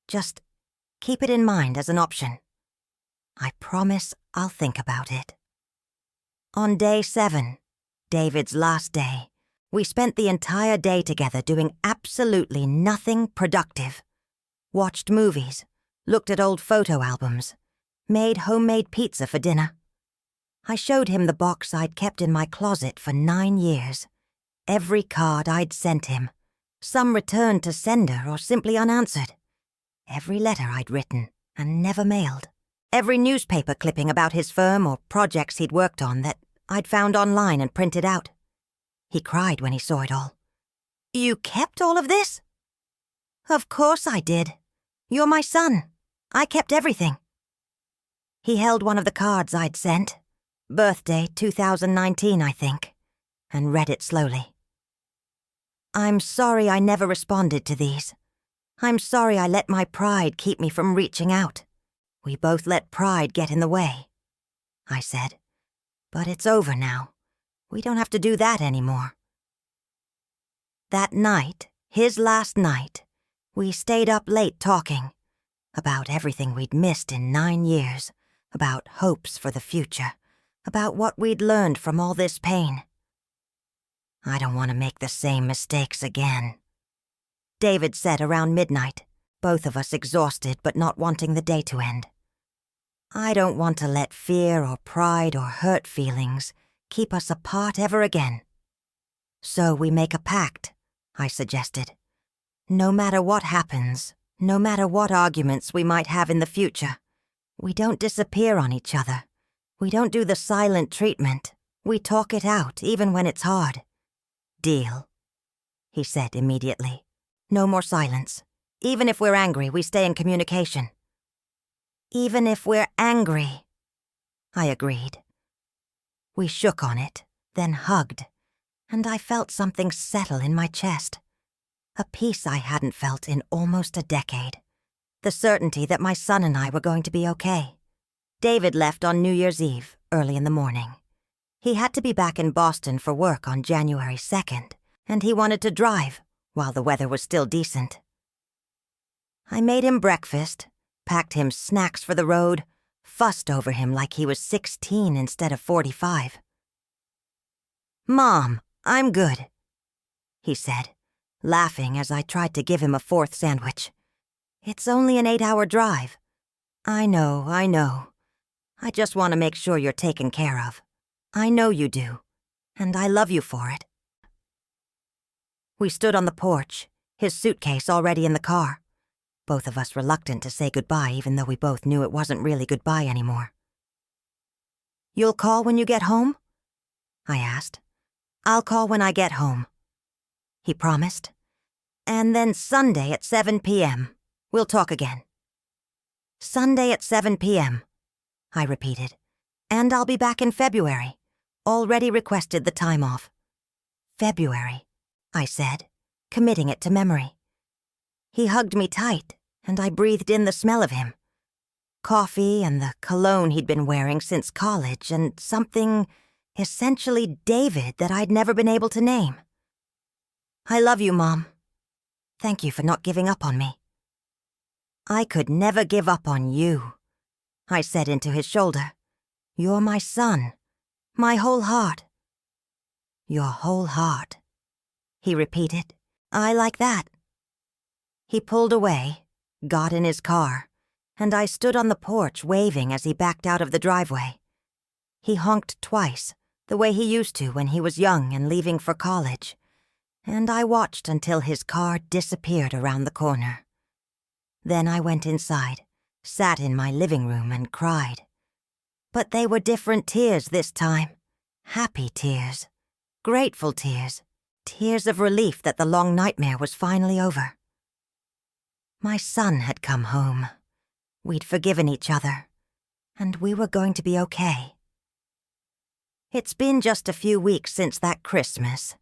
Just keep it in mind as an option." "I promise I'll think about it." On day 7, David's last day, we spent the entire day together doing absolutely nothing productive. Watched movies, looked at old photo albums, made homemade pizza for dinner. I showed him the box I'd kept in my closet for 9 years. Every card I'd sent him, some returned to sender or simply unanswered. Every letter I'd written and never mailed. Every newspaper clipping about his firm or projects he'd worked on that I'd found online and printed out. He cried when he saw it all. "You kept all of this?" "Of course I did. You're my son. I kept everything." He held one of the cards I'd sent, birthday 2019, I think, and read it slowly. "I'm sorry I never responded to these. I'm sorry I let my pride keep me from reaching out. We both let pride get in the way," I said. "But it's over now. We don't have to do that anymore." That night, his last night, we stayed up late talking about everything we'd missed in 9 years, about hopes for the future, about what we'd learned from all this pain. "I don't want to make the same mistakes again," David said around midnight, both of us exhausted but not wanting the day to end. "I don't want to let fear or pride or hurt feelings keep us apart ever again. So we make a pact," I suggested. "No matter what happens, no matter what arguments we might have in the future, we don't disappear on each other. We don't do the silent treatment. We talk it out, even when it's hard." "Deal," he said immediately. "No more silence. Even if we're angry, we stay in communication." "Even if we're angry," I agreed. We shook on it, then hugged, and I felt something settle in my chest. A peace I hadn't felt in almost a decade. The certainty that my son and I were going to be okay. David left on New Year's Eve, early in the morning. He had to be back in Boston for work on January 2nd, and he wanted to drive while the weather was still decent. I made him breakfast, packed him snacks for the road, fussed over him like he was 16 instead of 45. "Mom, I'm good," he said, laughing as I tried to give him a fourth sandwich. "It's only an 8-hour drive." I know. I just want to make sure you're taken care of. I know you do, and I love you for it." We stood on the porch, his suitcase already in the car, both of us reluctant to say goodbye even though we both knew it wasn't really goodbye anymore. "You'll call when you get home?" I asked. "I'll call when I get home," he promised. "And then Sunday at 7 p.m. We'll talk again." "Sunday at 7 p.m., I repeated. "And I'll be back in February. Already requested the time off." "February," I said, committing it to memory. He hugged me tight, and I breathed in the smell of him. Coffee and the cologne he'd been wearing since college, and something essentially David that I'd never been able to name. "I love you, Mom. Thank you for not giving up on me." "I could never give up on you," I said into his shoulder. "You're my son, my whole heart." "Your whole heart," he repeated. "I like that." He pulled away, got in his car, and I stood on the porch waving as he backed out of the driveway. He honked twice, the way he used to when he was young and leaving for college, and I watched until his car disappeared around the corner. Then I went inside, sat in my living room and cried. But they were different tears this time. Happy tears. Grateful tears. Tears of relief that the long nightmare was finally over. My son had come home. We'd forgiven each other, and we were going to be okay. It's been just a few weeks since that Christmas,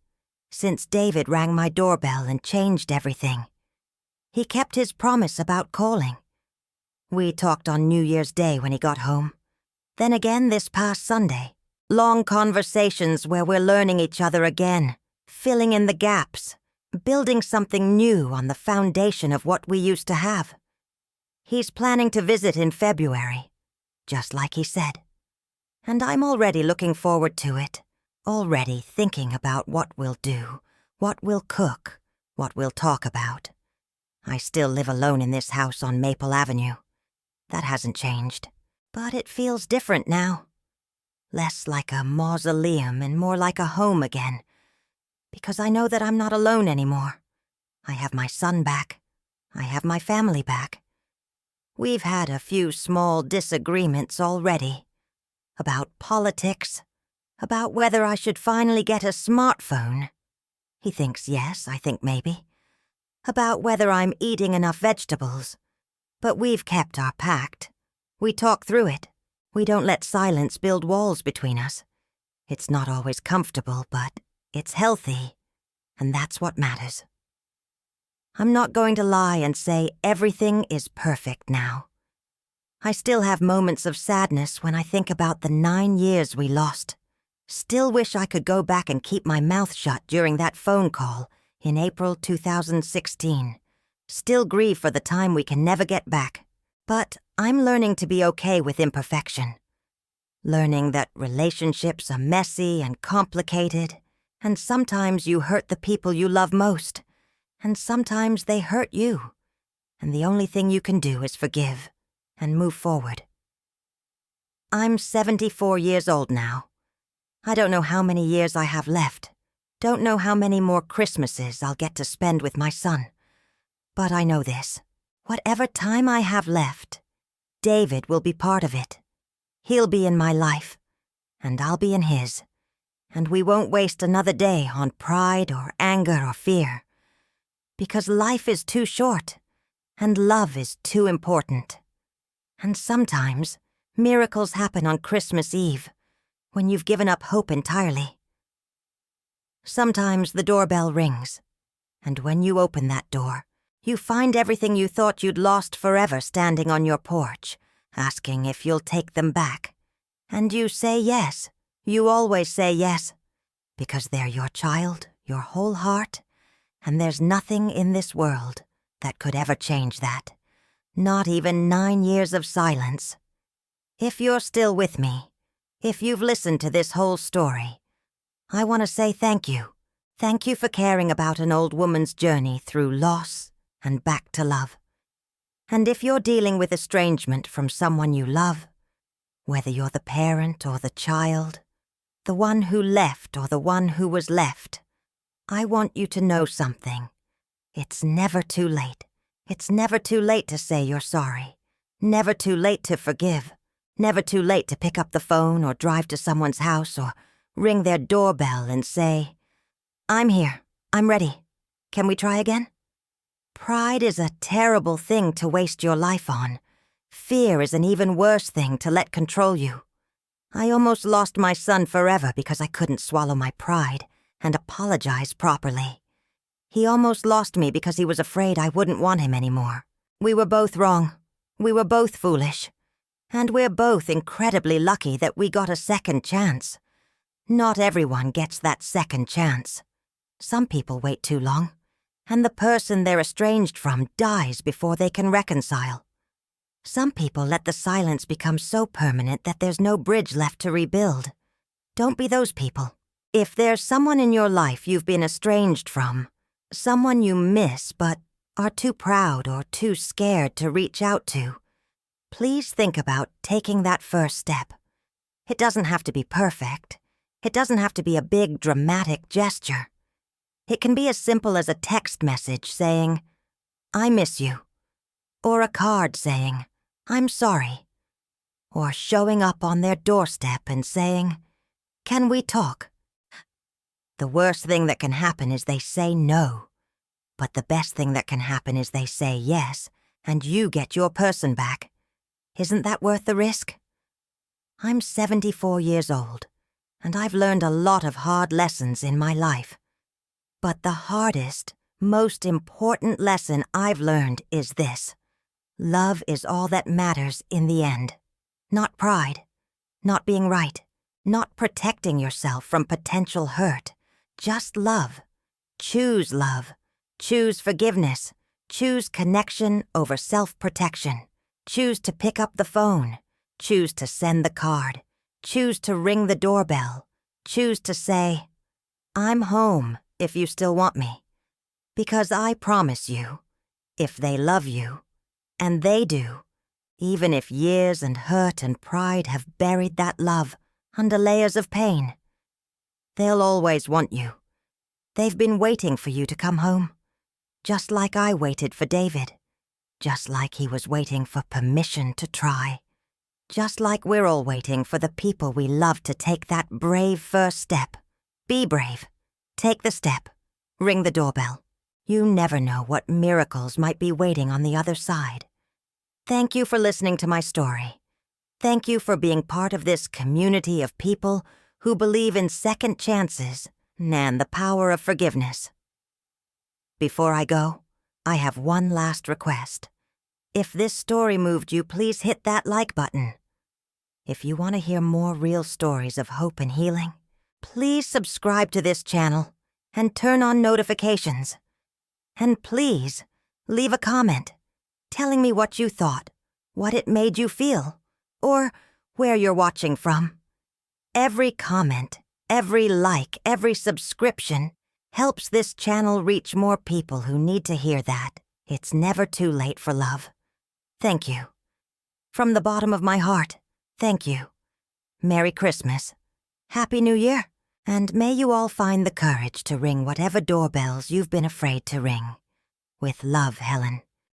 since David rang my doorbell and changed everything. He kept his promise about calling. We talked on New Year's Day when he got home. Then again this past Sunday. Long conversations where we're learning each other again, filling in the gaps, building something new on the foundation of what we used to have. He's planning to visit in February, just like he said. And I'm already looking forward to it, already thinking about what we'll do, what we'll cook, what we'll talk about. I still live alone in this house on Maple Avenue. That hasn't changed, but it feels different now. Less like a mausoleum and more like a home again, because I know that I'm not alone anymore. I have my son back. I have my family back. We've had a few small disagreements already. About politics, about whether I should finally get a smartphone. He thinks yes, I think maybe. About whether I'm eating enough vegetables. But we've kept our pact. We talk through it. We don't let silence build walls between us. It's not always comfortable, but it's healthy, and that's what matters. I'm not going to lie and say everything is perfect now. I still have moments of sadness when I think about the 9 years we lost. Still wish I could go back and keep my mouth shut during that phone call in April 2016. Still grieve for the time we can never get back. But I'm learning to be okay with imperfection. Learning that relationships are messy and complicated, and sometimes you hurt the people you love most, and sometimes they hurt you, and the only thing you can do is forgive and move forward. I'm 74 years old now. I don't know how many years I have left. Don't know how many more Christmases I'll get to spend with my son. But I know this. Whatever time I have left, David will be part of it. He'll be in my life, and I'll be in his. And we won't waste another day on pride or anger or fear. Because life is too short, and love is too important. And sometimes, miracles happen on Christmas Eve, when you've given up hope entirely. Sometimes the doorbell rings, and when you open that door, you find everything you thought you'd lost forever standing on your porch, asking if you'll take them back. And you say yes. You always say yes, because they're your child, your whole heart, and there's nothing in this world that could ever change that. Not even 9 years of silence. If you're still with me, if you've listened to this whole story, I want to say thank you. Thank you for caring about an old woman's journey through loss and back to love. And if you're dealing with estrangement from someone you love, whether you're the parent or the child, the one who left or the one who was left, I want you to know something. It's never too late. It's never too late to say you're sorry. Never too late to forgive. Never too late to pick up the phone or drive to someone's house or ring their doorbell and say, "I'm here. I'm ready. Can we try again?" Pride is a terrible thing to waste your life on. Fear is an even worse thing to let control you. I almost lost my son forever because I couldn't swallow my pride and apologize properly. He almost lost me because he was afraid I wouldn't want him anymore. We were both wrong. We were both foolish. And we're both incredibly lucky that we got a second chance. Not everyone gets that second chance. Some people wait too long, and the person they're estranged from dies before they can reconcile. Some people let the silence become so permanent that there's no bridge left to rebuild. Don't be those people. If there's someone in your life you've been estranged from, someone you miss but are too proud or too scared to reach out to, please think about taking that first step. It doesn't have to be perfect. It doesn't have to be a big, dramatic gesture. It can be as simple as a text message saying, "I miss you," or a card saying, "I'm sorry," or showing up on their doorstep and saying, "Can we talk?" The worst thing that can happen is they say no, but the best thing that can happen is they say yes, and you get your person back. Isn't that worth the risk? I'm 74 years old, and I've learned a lot of hard lessons in my life. But the hardest, most important lesson I've learned is this. Love is all that matters in the end. Not pride, not being right, not protecting yourself from potential hurt. Just love. Choose love. Choose forgiveness. Choose connection over self-protection. Choose to pick up the phone. Choose to send the card. Choose to ring the doorbell. Choose to say, "I'm home if you still want me." Because I promise you, if they love you, and they do, even if years and hurt and pride have buried that love under layers of pain, they'll always want you. They've been waiting for you to come home, just like I waited for David. just like he was waiting for permission to try. Just like we're all waiting for the people we love to take that brave first step. Be brave. Take the step. Ring the doorbell. You never know what miracles might be waiting on the other side. Thank you for listening to my story. Thank you for being part of this community of people who believe in second chances and the power of forgiveness. Before I go, I have one last request. If this story moved you, please hit that like button. If you want to hear more real stories of hope and healing, please subscribe to this channel and turn on notifications. And please, leave a comment telling me what you thought, what it made you feel, or where you're watching from. Every comment, every like, every subscription helps this channel reach more people who need to hear that it's never too late for love. Thank you. From the bottom of my heart, thank you. Merry Christmas. Happy New Year. And may you all find the courage to ring whatever doorbells you've been afraid to ring. With love, Helen.